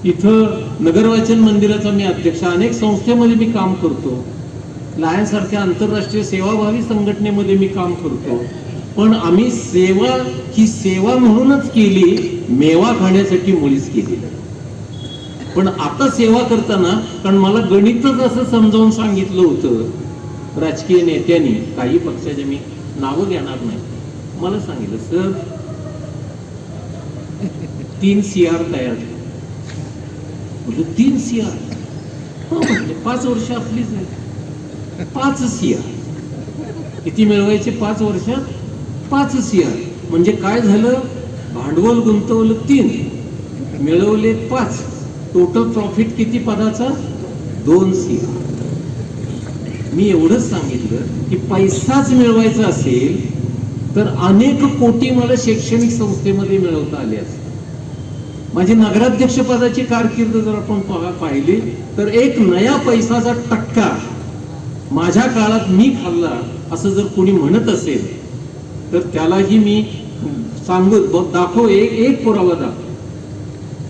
इथं नगरवाचन मंदिराचा मी अध्यक्ष, अनेक संस्थेमध्ये मी काम करतो, लायन्स सारख्या आंतरराष्ट्रीय सेवाभावी संघटनेमध्ये मी काम करतो. पण आम्ही सेवा ही सेवा म्हणूनच केली, मेवा खाण्यासाठी मुळीच केली. पण आता सेवा करताना, कारण मला गणितच असं समजावून सांगितलं होतं राजकीय नेत्यांनी, काही पक्षाचे मी नावं घेणार नाही, मला सांगितलं सर 3 CR तयार झाले. 3 CR म्हटले 5 वर्ष आपलीच आहे. 5 CR किती मिळवायचे 5 वर्षात? 5 CR म्हणजे काय झालं, भांडवल गुंतवलं 3, मिळवले 5, टोटल प्रॉफिट किती पदाचा? 2 CR. मी एवढंच सांगितलं की पैसाच मिळवायचा असेल तर अनेक कोटी मला शैक्षणिक संस्थेमध्ये मिळवता आले असते. माझी नगराध्यक्ष पदाची कारकीर्द जर आपण पाहिली तर एक नया पैसाचा टक्का माझ्या काळात मी खाल्ला असं जर कोणी म्हणत असेल तर त्यालाही मी सांगू दाखव, एक पुरावा दाखव.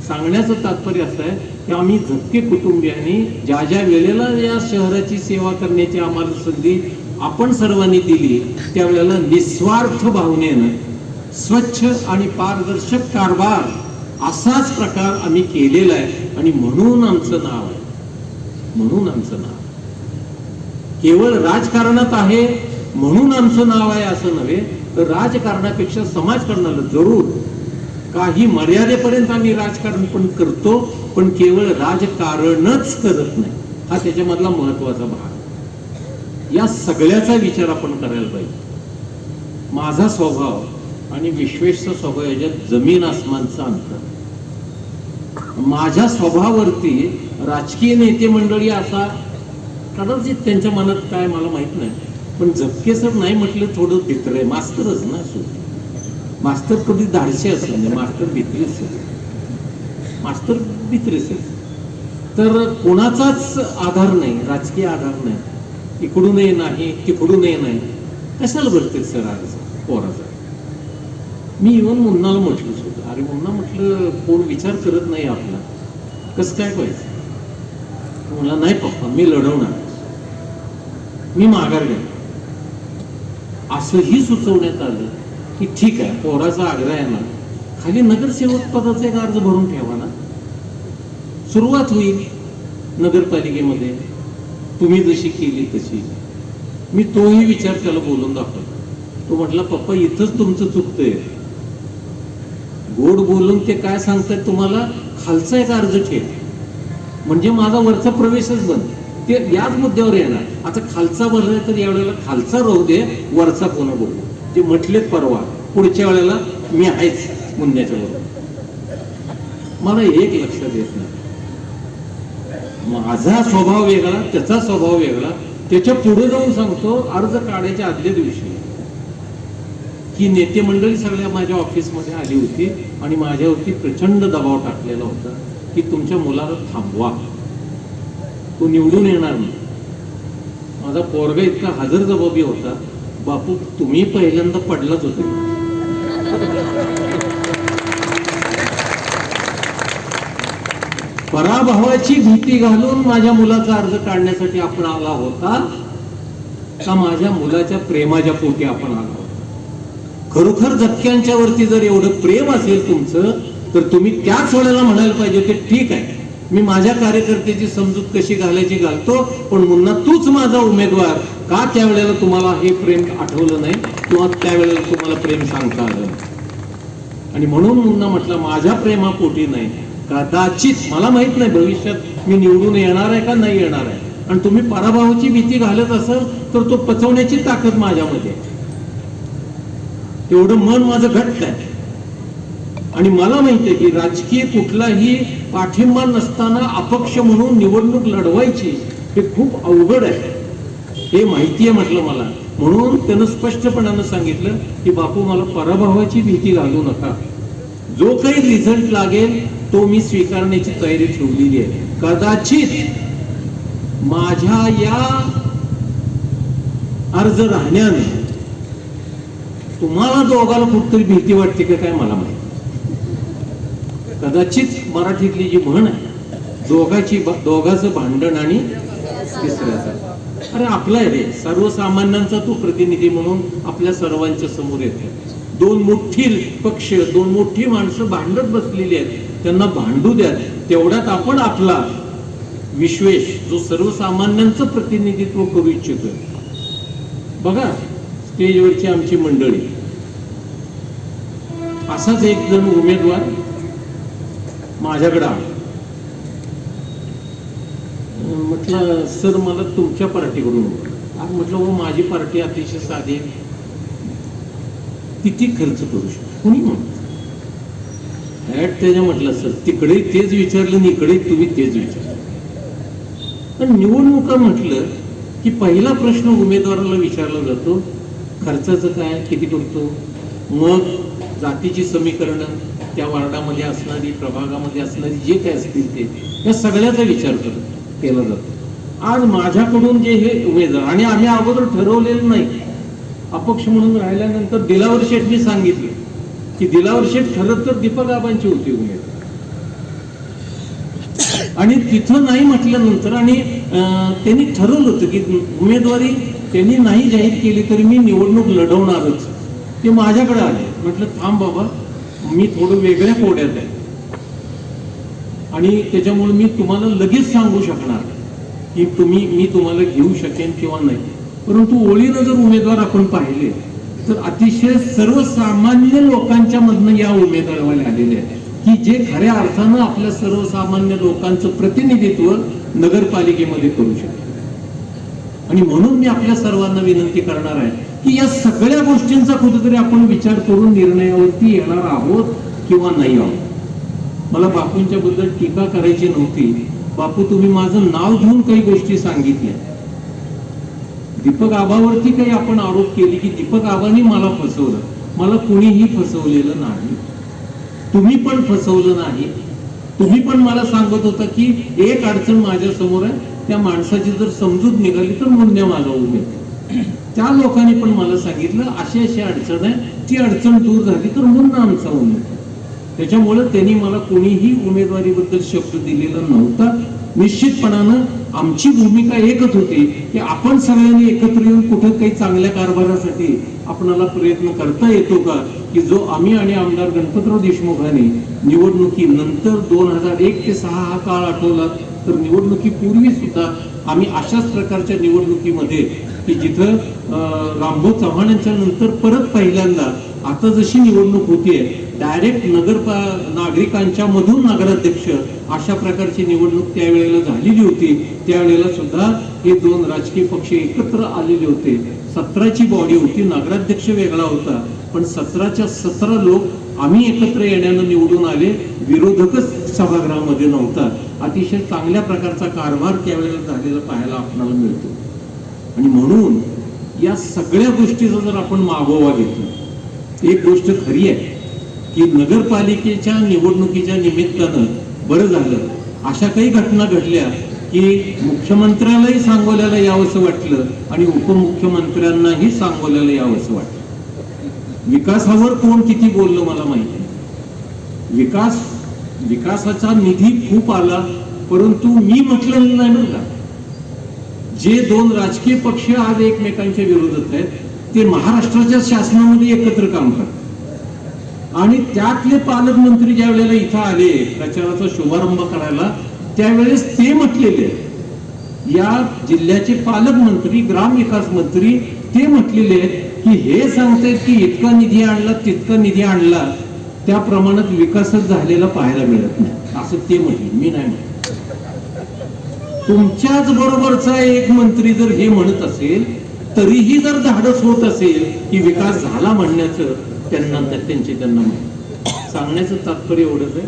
सांगण्याचं तात्पर्य असं आहे की आम्ही झपके कुटुंबियांनी ज्या ज्या वेळेला या शहराची सेवा करण्याची आम्हाला संधी आपण सर्वांनी दिली, त्यावेळेला निस्वार्थ भावनेनं स्वच्छ आणि पारदर्शक कारभार असाच प्रकार आम्ही केलेला आहे. आणि म्हणून आमचं नाव आहे, म्हणून आमचं नाव केवळ राजकारणात आहे म्हणून आमचं नाव आहे असं नव्हे, तर राजकारणापेक्षा समाजकारणाला जरूर काही मर्यादेपर्यंत आम्ही राजकारण पण करतो, पण केवळ राजकारणच करत नाही. हा त्याच्यामधला महत्वाचा भाग. या सगळ्याचा विचार आपण करायला पाहिजे. माझा स्वभाव आणि विश्वेशचा स्वभाव याच्यात जमीन आसमानचं अंतर. माझ्या स्वभावावरती राजकीय नेते मंडळी असा कदाचित त्यांच्या मनात काय मला माहित नाही, पण झपके सर नाही म्हटलं थोडं भित्र आहे. मास्तरच ना, मास्तर कधी धाडसे असेल नाही, मास्तर भित्रीच, मास्तर भित्रीच. तर कोणाचाच आधार नाही, राजकीय आधार नाही, इकडूनही नाही तिकडूनही नाही. कशाला भरते सर आज पोराचा? मी इव्हन मुन्नाला म्हटलं होतं, अरे मुन्ना म्हटलं कोण विचार करत नाही आपला, कसं काय पाहिजे? मला नाही पप्पा मी लढवणार, मी माघार घ्या. असंही सुचवण्यात आलं की ठीक आहे, पोराचा आग्रह आहे ना, खाली नगरसेवक पदाचा एक अर्ज भरून ठेवा ना, सुरुवात होईल नगरपालिकेमध्ये, तुम्ही जशी केली तशी. मी तोही विचार त्याला बोलून दाखवला. तो म्हटला पप्पा इथंच तुमचं चुकतंय, गोड बोलून ते काय सांगतायत तुम्हाला, खालचा एक अर्ज ठेव म्हणजे माझा वरचा प्रवेशच बंद. ते याच मुद्द्यावर येणार. आता खालचा भरलाय तर यावेळेला खालचा राहू दे, वरचा कोण बघू. ते म्हटलेत परवा, पुढच्या वेळेला मी आहेच मुन्याच्या बरोबर. मला एक लक्षात येत नाही, माझा स्वभाव वेगळा, त्याचा स्वभाव वेगळा. त्याच्या पुढे जाऊन सांगतो, अर्ज काढायच्या आदल्या दिवशी की नेते मंडळी सगळ्या माझ्या ऑफिसमध्ये आली होती आणि माझ्यावरती प्रचंड दबाव टाकलेला होता की तुमच्या मुलाला थांबवा, तो निवडून येणार नाही. माझा पोरगा इतका हजरजबाबी होता, बापू तुम्ही पहिल्यांदा पडलाच होते. पराभवाची भीती घालून माझ्या मुलाचा अर्ज काढण्यासाठी आपण आला होता का माझ्या मुलाच्या प्रेमाच्या पोटी आपण आला होता? खरोखर झपक्यांच्या वरती जर एवढं प्रेम असेल तुमचं, तर तुम्ही त्याच वेळेला म्हणायला पाहिजे की ठीक आहे, मी माझ्या कार्यकर्त्याची समजूत कशी घालायची घालतो, पण मुन्ना तूच माझा उमेदवार. का त्यावेळेला तुम्हाला हे प्रेम आठवलं नाही किंवा त्यावेळेला तुम्हाला प्रेम सांगता आलं? आणि म्हणून मुन्ना म्हटलं माझ्या प्रेमापोटी नाही, कदाचित मला माहित नाही भविष्यात मी निवडून येणार आहे का नाही येणार आहे, आणि तुम्ही पराभवाची भीती घालत असाल तर तो पचवण्याची ताकद माझ्यामध्ये, एवढं मन माझं घट्ट आहे. आणि मला माहिती आहे की राजकीय कुठलाही पाठिंबा नसताना अपक्ष म्हणून निवडणूक लढवायची हे खूप अवघड आहे, हे माहिती आहे म्हटलं मला. म्हणून त्यानं स्पष्टपणानं सांगितलं की बापू, मला पराभवाची भीती घालू नका, जो काही रिझल्ट लागेल तो मी स्वीकारण्याची तयारी ठेवलेली आहे. कदाचित माझ्या या अर्ज राहण्याने तुम्हाला दोघाला कुठतरी भीती वाटते का काय मला माहिती. कदाचित मराठीतली जी म्हण आहे, दोघाचं भांडण आणि तिसऱ्याचं. अरे आपला रे, सर्वसामान्यांचा तू प्रतिनिधी म्हणून आपल्या सर्वांच्या समोर येते. दोन मोठी पक्ष, दोन मोठी माणसं भांडत बसलेली आहेत, त्यांना भांडू द्या. तेवढ्यात आपण आपला विश्वेश, जो सर्वसामान्यांचं प्रतिनिधित्व करू इच्छितोय. बघा स्टेजवरची आमची मंडळी, असाच एक जण उमेदवार माझ्याकडे आला. म्हटलं सर, मला तुमच्या पार्टीकडून. म्हटलं हो, माझी पार्टी अतिशय साधी आहे, किती खर्च करू शकतो कुणी म्हणत. त्याच्या म्हटलं सर, तिकडे तेच विचारलं आणि इकडे तुम्ही तेच विचारलं. पण निवडणुका म्हटलं की पहिला प्रश्न उमेदवाराला विचारला जातो, खर्चाचं काय, किती करतो. मग जातीची समीकरणं, त्या वार्डामध्ये असणारी, प्रभागामध्ये असणारी जे काय असतील ते, या सगळ्याचा विचार केला जातो. आज माझ्याकडून जे हे उमेदवार, आणि आम्ही अगोदर ठरवलेलं नाही, अपक्ष म्हणून राहिल्यानंतर दिलावर शेठनी सांगितले की दिलावर शेठ ठरत तर दीपक आबांची होती उमेदवार, आणि तिथं नाही म्हटल्यानंतर आणि त्यांनी ठरवलं होतं की उमेदवारी त्यांनी नाही जाहीर केली तरी मी निवडणूक लढवणारच. ते माझ्याकडे आले. म्हटलं थांब बाबा, मी थोडं वेगळ्या कोड्यात आहे आणि त्याच्यामुळे मी तुम्हाला लगेच सांगू शकणार की मी तुम्हाला घेऊ शकेन किंवा नाही. परंतु ओळीनं जर उमेदवार आपण पाहिले तर अतिशय सर्वसामान्य लोकांच्या मधनं या उमेदवाराला आलेले आहेत की जे खऱ्या अर्थानं आपल्या सर्वसामान्य लोकांचं प्रतिनिधित्व नगरपालिकेमध्ये करू शकतात. आणि म्हणून मी आपल्या सर्वांना विनंती करणार आहे की या सगळ्या गोष्टींचा कुठेतरी आपण विचार करून निर्णयावरती येणार आहोत किंवा नाही आहोत. मला बापूंच्या बद्दल टीका करायची नव्हती. बापू, तुम्ही माझं नाव घेऊन काही गोष्टी सांगितल्या. दीपक आबावरती काही आपण आरोप केले की दीपक आबांनी मला फसवलं. मला कुणीही फसवलेलं नाही, तुम्ही पण फसवलं नाही. तुम्ही पण मला सांगत होता की एक अडचण माझ्या समोर आहे, त्या माणसाची जर समजूत निघाली तर मुन्या माझा उभे. त्या लोकांनी पण मला सांगितलं अशी अशी अडचण आहे, ती अडचण दूर झाली तर मुन्ना आमचा उमेदवार. त्याच्यामुळे त्यांनी मला कोणीही उमेदवारीबद्दल शब्द दिलेला नव्हता. निश्चितपणानं आमची भूमिका एकच होती की आपण सगळ्यांनी एकत्र येऊन कुठे काही चांगल्या कारभारासाठी आपणाला प्रयत्न करता येतो का, की जो आम्ही आणि आमदार गणपतराव देशमुखांनी निवडणुकीनंतर 2001 ते 2006 हा काळ आठवला तर निवडणुकीपूर्वी सुद्धा आम्ही अशाच प्रकारच्या निवडणुकीमध्ये की जिथं रामभाऊ चव्हाणांच्या नंतर परत पहिल्यांदा आता जशी निवडणूक होतीये डायरेक्ट नागरिकांच्या मधून नगराध्यक्ष अशा प्रकारची निवडणूक त्यावेळेला झालेली होती. त्यावेळेला सुद्धा हे दोन राजकीय पक्ष एकत्र आलेले होते. 17ची बॉडी होती, नगराध्यक्ष वेगळा होता, पण 17च्या 17 लोक आम्ही एकत्र येण्यानं निवडून आले. विरोधकच सभागृहामध्ये नव्हता. अतिशय चांगल्या प्रकारचा कारभार त्यावेळेला झालेला पाहायला आपल्याला मिळतो. आणि म्हणून या सगळ्या गोष्टीचा जर आपण मागोवा घेतला, एक गोष्ट खरी आहे की नगरपालिकेच्या निवडणुकीच्या निमित्तानं बरं झालं अशा काही घटना घडल्या की मुख्यमंत्र्यालाही सांगोल्याला यावंसं वाटलं आणि उपमुख्यमंत्र्यांनाही सांगोल्याला यावंसं वाटलं. विकासावर कोण किती बोललं मला माहिती नाही. विकासाचा निधी खूप आला, परंतु मी म्हटलेलं नाही बरं का, जे दोन राजकीय पक्ष आज एकमेकांच्या विरोधात आहेत ते महाराष्ट्राच्या शासनामध्ये एकत्र काम करतात. आणि त्यातले पालकमंत्री ज्या वेळेला इथं आले प्रचाराचा शुभारंभ करायला, त्यावेळेस ते म्हटलेले, या जिल्ह्याचे पालकमंत्री ग्रामविकास मंत्री ते म्हटलेले की हे सांगतायत की इतका निधी आणला तितका निधी आणला, त्या प्रमाणात विकासच झालेला पाहायला मिळत नाही, असं ते म्हटले. मी नाही म्हणत. तुमच्याच बरोबरचा एक मंत्री जर हे म्हणत असेल तरीही जर धाडस होत असेल की विकास झाला म्हणण्याचं, त्यांना माहिती. सांगण्याचं तात्पर्य एवढंच आहे,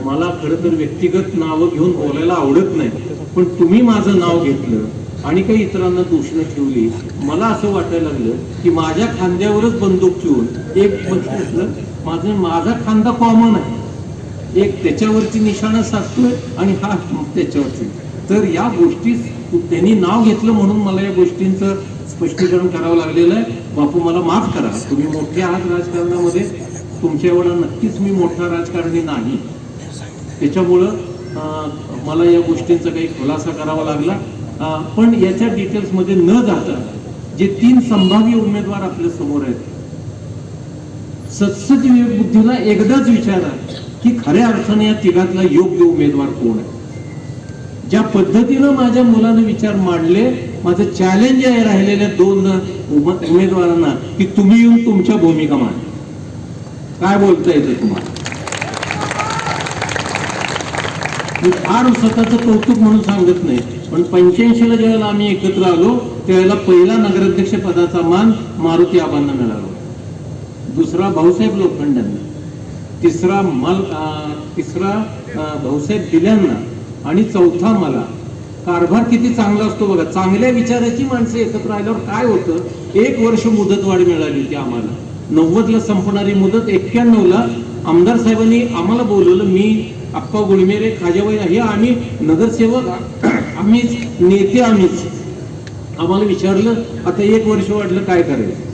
मला खरं तर व्यक्तिगत नावं घेऊन बोलायला आवडत नाही, पण तुम्ही माझं नाव घेतलं आणि काही इतरांना दूषणं ठेवली, मला असं वाटायला लागलं की माझ्या खांद्यावरच बंदूक ठेवून एक म्हटलं माझा खांदा कॉमन आहे, एक त्याच्यावरती निशाणा साधतोय आणि हा त्याच्यावरती. तर या गोष्टी त्यांनी नाव घेतलं म्हणून मला या गोष्टींचं स्पष्टीकरण करावं लागलेलं आहे. बापू मला माफ करा, तुम्ही मोठे आहात राजकारणामध्ये, तुमच्या एवढा नक्कीच मी मोठा राजकारणी नाही, त्याच्यामुळं मला या गोष्टींचा काही खुलासा करावा लागला. पण याच्या डिटेल्समध्ये न जाता जे 3 संभाव्य उमेदवार आपल्या समोर आहेत, सत्सद बुद्धीला एकदाच विचारा की खऱ्या अर्थाने या तिघातला योग्य उमेदवार कोण आहे. ज्या पद्धतीनं माझ्या मुलानं विचार मांडले, माझं चॅलेंज आहे राहिलेल्या 2 उमेदवारांना की तुम्ही येऊन तुमच्या भूमिका मांडा. काय बोलता येतं तुम्हाला? मी फार स्वतःचं कौतुक म्हणून सांगत नाही, पण 85ला ज्यावेळेला आम्ही एकत्र आलो त्यावेळेला पहिला नगराध्यक्ष पदाचा मान मारुती आबांना मिळाला, दुसरा भाऊसाहेब लोखंडांना, तिसरा भाऊसाहेब दिल्यांना आणि चौथा मला. कारभार किती चांगला असतो बघा. चांगल्या विचाराची माणसं एकत्र आल्यावर काय होतं, 1 वर्ष मुदतवाढ मिळाली होती आम्हाला. 90ला संपणारी मुदत 91ला आमदार साहेबांनी आम्हाला बोलवलं, मी अप्पा गुळमेरे, खाजाबाई, हे आम्ही नगरसेवक आम्हीच, नेते आम्हीच. आम्हाला विचारलं आता 1 वर्ष वाढलं काय करायचं.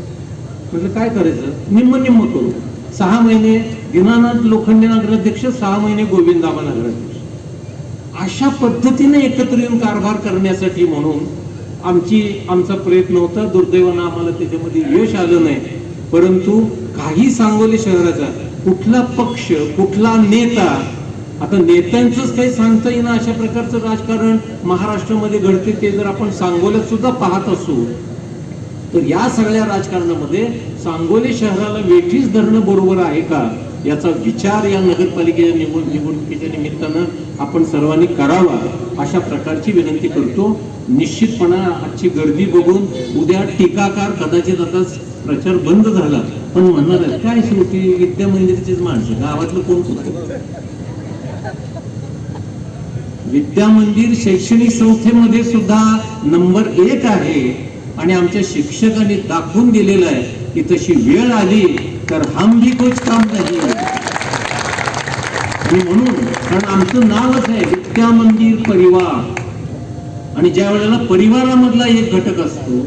म्हटलं काय करायचं, निम्म करू. 6 महिने दीनानाथ लोखंडे नगराध्यक्ष, 6 महिने गोविंद आबा नगराध्यक्ष. अशा पद्धतीने एकत्र येऊन कारभार करण्यासाठी म्हणून आमचा प्रयत्न होता. दुर्दैवानं आम्हाला त्याच्यामध्ये यश आलं नाही. परंतु काही सांगोले शहराचा कुठला पक्ष, कुठला नेता, आता नेत्यांचंच काही सांगता येईना अशा प्रकारचं राजकारण महाराष्ट्रामध्ये घडते. ते जर आपण सांगोल्यात सुद्धा पाहत असू तर या सगळ्या राजकारणामध्ये सांगोले शहराला वेठीस धरणं बरोबर आहे का, याचा विचार या नगरपालिकेच्या निवडणुकीच्या निमित्तानं आपण सर्वांनी करावा, अशा प्रकारची विनंती करतो. निश्चितपणे आजची गर्दी बघून उद्या टीकाकार कदाचित आता प्रचार बंद झाला पण म्हणणार आहे काय शेवटी विद्या मंदिरचीच माणसं, गावातलं कोण कुठं. विद्या मंदिर शैक्षणिक संस्थेमध्ये सुद्धा नंबर 1 आहे आणि आमच्या शिक्षकांनी दाखवून दिलेलं आहे की तशी वेळ आली तर हम भी कुछ काम नाही. आणि म्हणून कारण आमचं नावच आहे विद्या मंदिर परिवार, आणि ज्या वेळेला परिवारामधला एक घटक असतो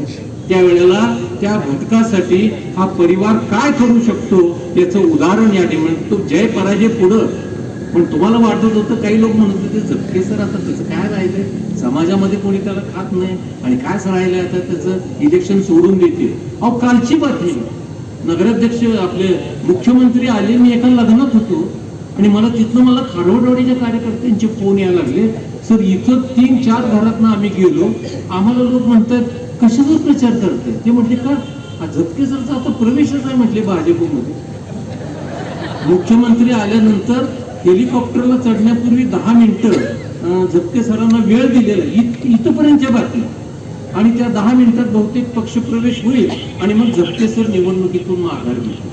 त्यावेळेला त्या घटकासाठी हा परिवार काय करू शकतो याचं उदाहरण या ठिकाणी. तो जय पराजय पुढं. पण तुम्हाला वाटत होतं, काही लोक म्हणत होते झटके सर आता त्याचं काय राहिलंय, समाजामध्ये कोणी त्याला खात नाही आणि काय राहिलंय आता त्याचं इलेक्शन सोडून देतील. अहो कालची बातमी, नगराध्यक्ष आपले मुख्यमंत्री आले, मी एका लग्नात होतो आणि मला तिथनं खारवडवाडीच्या कार्यकर्त्यांचे फोन यायला लागले, सर इथं 3-4 घरातनं आम्ही गेलो, आम्हाला लोक म्हणतात कशाचा प्रचार करताय. ते म्हटले का झटके सरचा आता प्रवेशच आहे म्हटले भाजपमध्ये. मुख्यमंत्री आल्यानंतर हेलिकॉप्टरला चढण्यापूर्वी 10 मिनिटं झटके सरांना वेळ दिलेला इथपर्यंतच्या बातम्या, आणि त्या 10 मिनिटात बहुतेक पक्षप्रवेश होईल आणि मग झटके सर निवडणुकीतून माघार घेतील.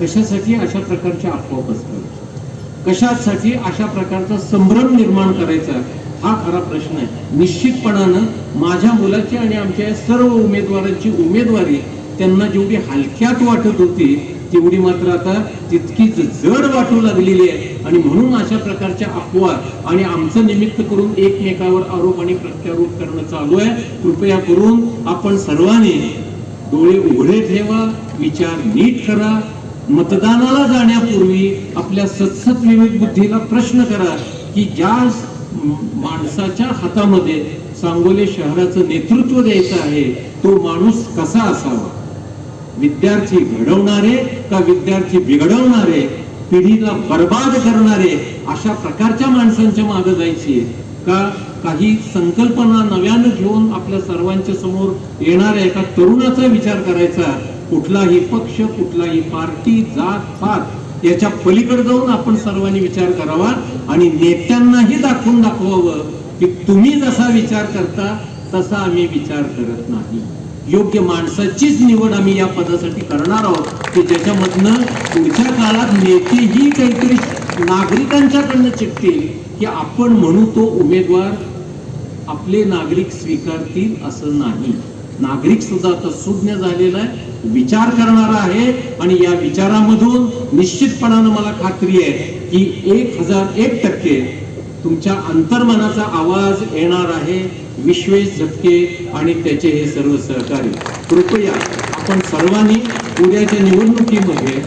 कशासाठी अशा प्रकारच्या अफवा पसरवल्या, कशासाठी अशा प्रकारचा संभ्रम निर्माण करायचा, हा खरा प्रश्न आहे. निश्चितपणानं माझ्या मुलाची आणि आमच्या सर्व उमेदवारांची उमेदवारी त्यांना जेवढी हलक्यात वाटत होती तेवढी मात्र आता तितकीच जड वाटू लागलेली आहे. आणि म्हणून अशा प्रकारच्या अफवा आणि आमचं निमित्त करून एकमेकावर आरोप आणि प्रत्यारोप करणं चालू आहे. कृपया करून आपण सर्वांनी डोळे उघडे ठेवा, विचार नीट करा. मतदानाला जाण्यापूर्वी आपल्या सतसत विवेक बुद्धीला प्रश्न करा की ज्या माणसाच्या हातामध्ये सांगोले शहराचं नेतृत्व द्यायचं आहे तो माणूस कसा असावा. विद्यार्थी घडवणारे का विद्यार्थी बिघडवणारे, पिढीला बर्बाद करणारे अशा प्रकारच्या माणसांच्या मागे जायची का काही संकल्पना नव्यानं घेऊन आपल्या सर्वांच्या समोर येणाऱ्या एका तरुणाचा विचार करायचा. कुठलाही पक्ष, कुठलाही पार्टी, जात पात याच्या पलीकडे जाऊन आपण सर्वांनी विचार करावा आणि नेत्यांनाही दाखवून दाखवावं की तुम्ही जसा विचार करता तसा आम्ही विचार करत नाही. योग्य माणसाचीच निवड आम्ही या पदासाठी करणार आहोत की ज्याच्यामधनं पुढच्या काळात नेतेही काहीतरी नागरिकांच्याकडनं चिकतील की आपण म्हणू तो उमेदवार आपले नागरिक स्वीकारतील असं नाही. नागरिक सुद्धा आता सुज्ञ झालेला आहे, विचार करणारा आहे आणि या विचारामधून निश्चितपणानं मला खात्री आहे की 1001% तुमच्या अंतर्मनाचा आवाज येणार आहे. विश्वेश झटके आणि त्याचे हे सर्व सहकारी, कृपया आपण सर्वांनी उद्याच्या निवडणुकीमध्ये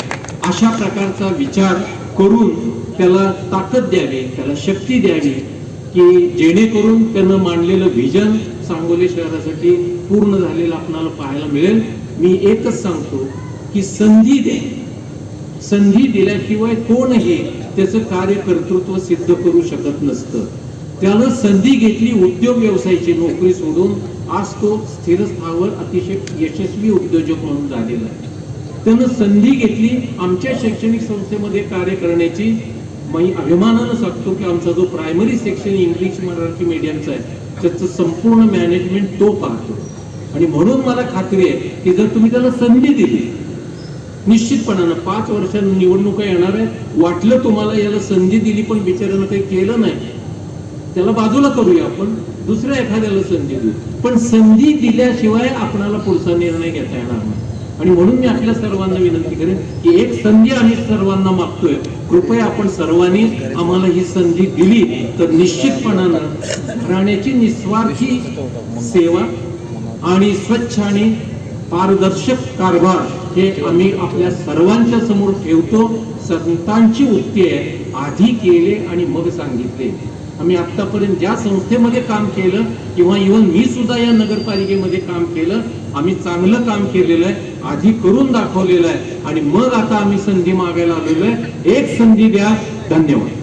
अशा प्रकारचा विचार करून त्याला ताकद द्यावी, त्याला शक्ती द्यावी की जेणेकरून त्यानं मांडलेलं व्हिजन सांगोले शहरासाठी पूर्ण झालेलं आपल्याला पाहायला मिळेल. मी एकच सांगतो की संधी द्या. संधी दिल्याशिवाय कोणही त्याचं कार्यकर्तृत्व सिद्ध करू शकत नसतं. त्यानं संधी घेतली उद्योग व्यवसायाची नोकरी सोडून, आज तो स्थिरस्थावर अतिशय यशस्वी उद्योजक म्हणून झालेला आहे. त्यानं संधी घेतली आमच्या शैक्षणिक संस्थेमध्ये कार्य करण्याची. मी अभिमानानं सांगतो की आमचा जो प्रायमरी सेक्शन इंग्लिश मराठी मीडियमचा आहे त्याचं संपूर्ण मॅनेजमेंट तो पाहतो आणि म्हणून मला खात्री आहे की जर तुम्ही त्याला संधी दिली निश्चितपणानं 5 वर्षांनी निवडणुका येणार आहेत. वाटलं तुम्हाला याला संधी दिली पण बिचाऱ्यानं काही केलं नाही, त्याला बाजूला करूया, आपण दुसऱ्या एखाद्याला संधी देऊ. पण संधी दिल्याशिवाय आपणाला पुढचा निर्णय घेता येणार नाही. आणि म्हणून मी आपल्या सर्वांना विनंती करेन की एक संधी आम्ही सर्वांना मागतोय, कृपया आपण सर्वांनी आम्हाला ही संधी दिली तर निश्चितपणानं घराण्याची निस्वार्थी सेवा आणि स्वच्छ आणि पारदर्शक कारभार हे आम्ही आपल्या सर्वांच्या समोर ठेवतो. संतांची उक्ती आहे, आधी केले आणि मग सांगितले. आम्ही आतापर्यंत ज्या संस्थेमध्ये काम केलं किंवा इव्हन मी सुद्धा या नगरपालिकेमध्ये काम केलं, आम्ही चांगलं काम केलेलं आहे, आधी करून दाखवलेलं आहे आणि मग आता आम्ही संधी मागायला आलेलो आहे. एक संधी द्या. धन्यवाद.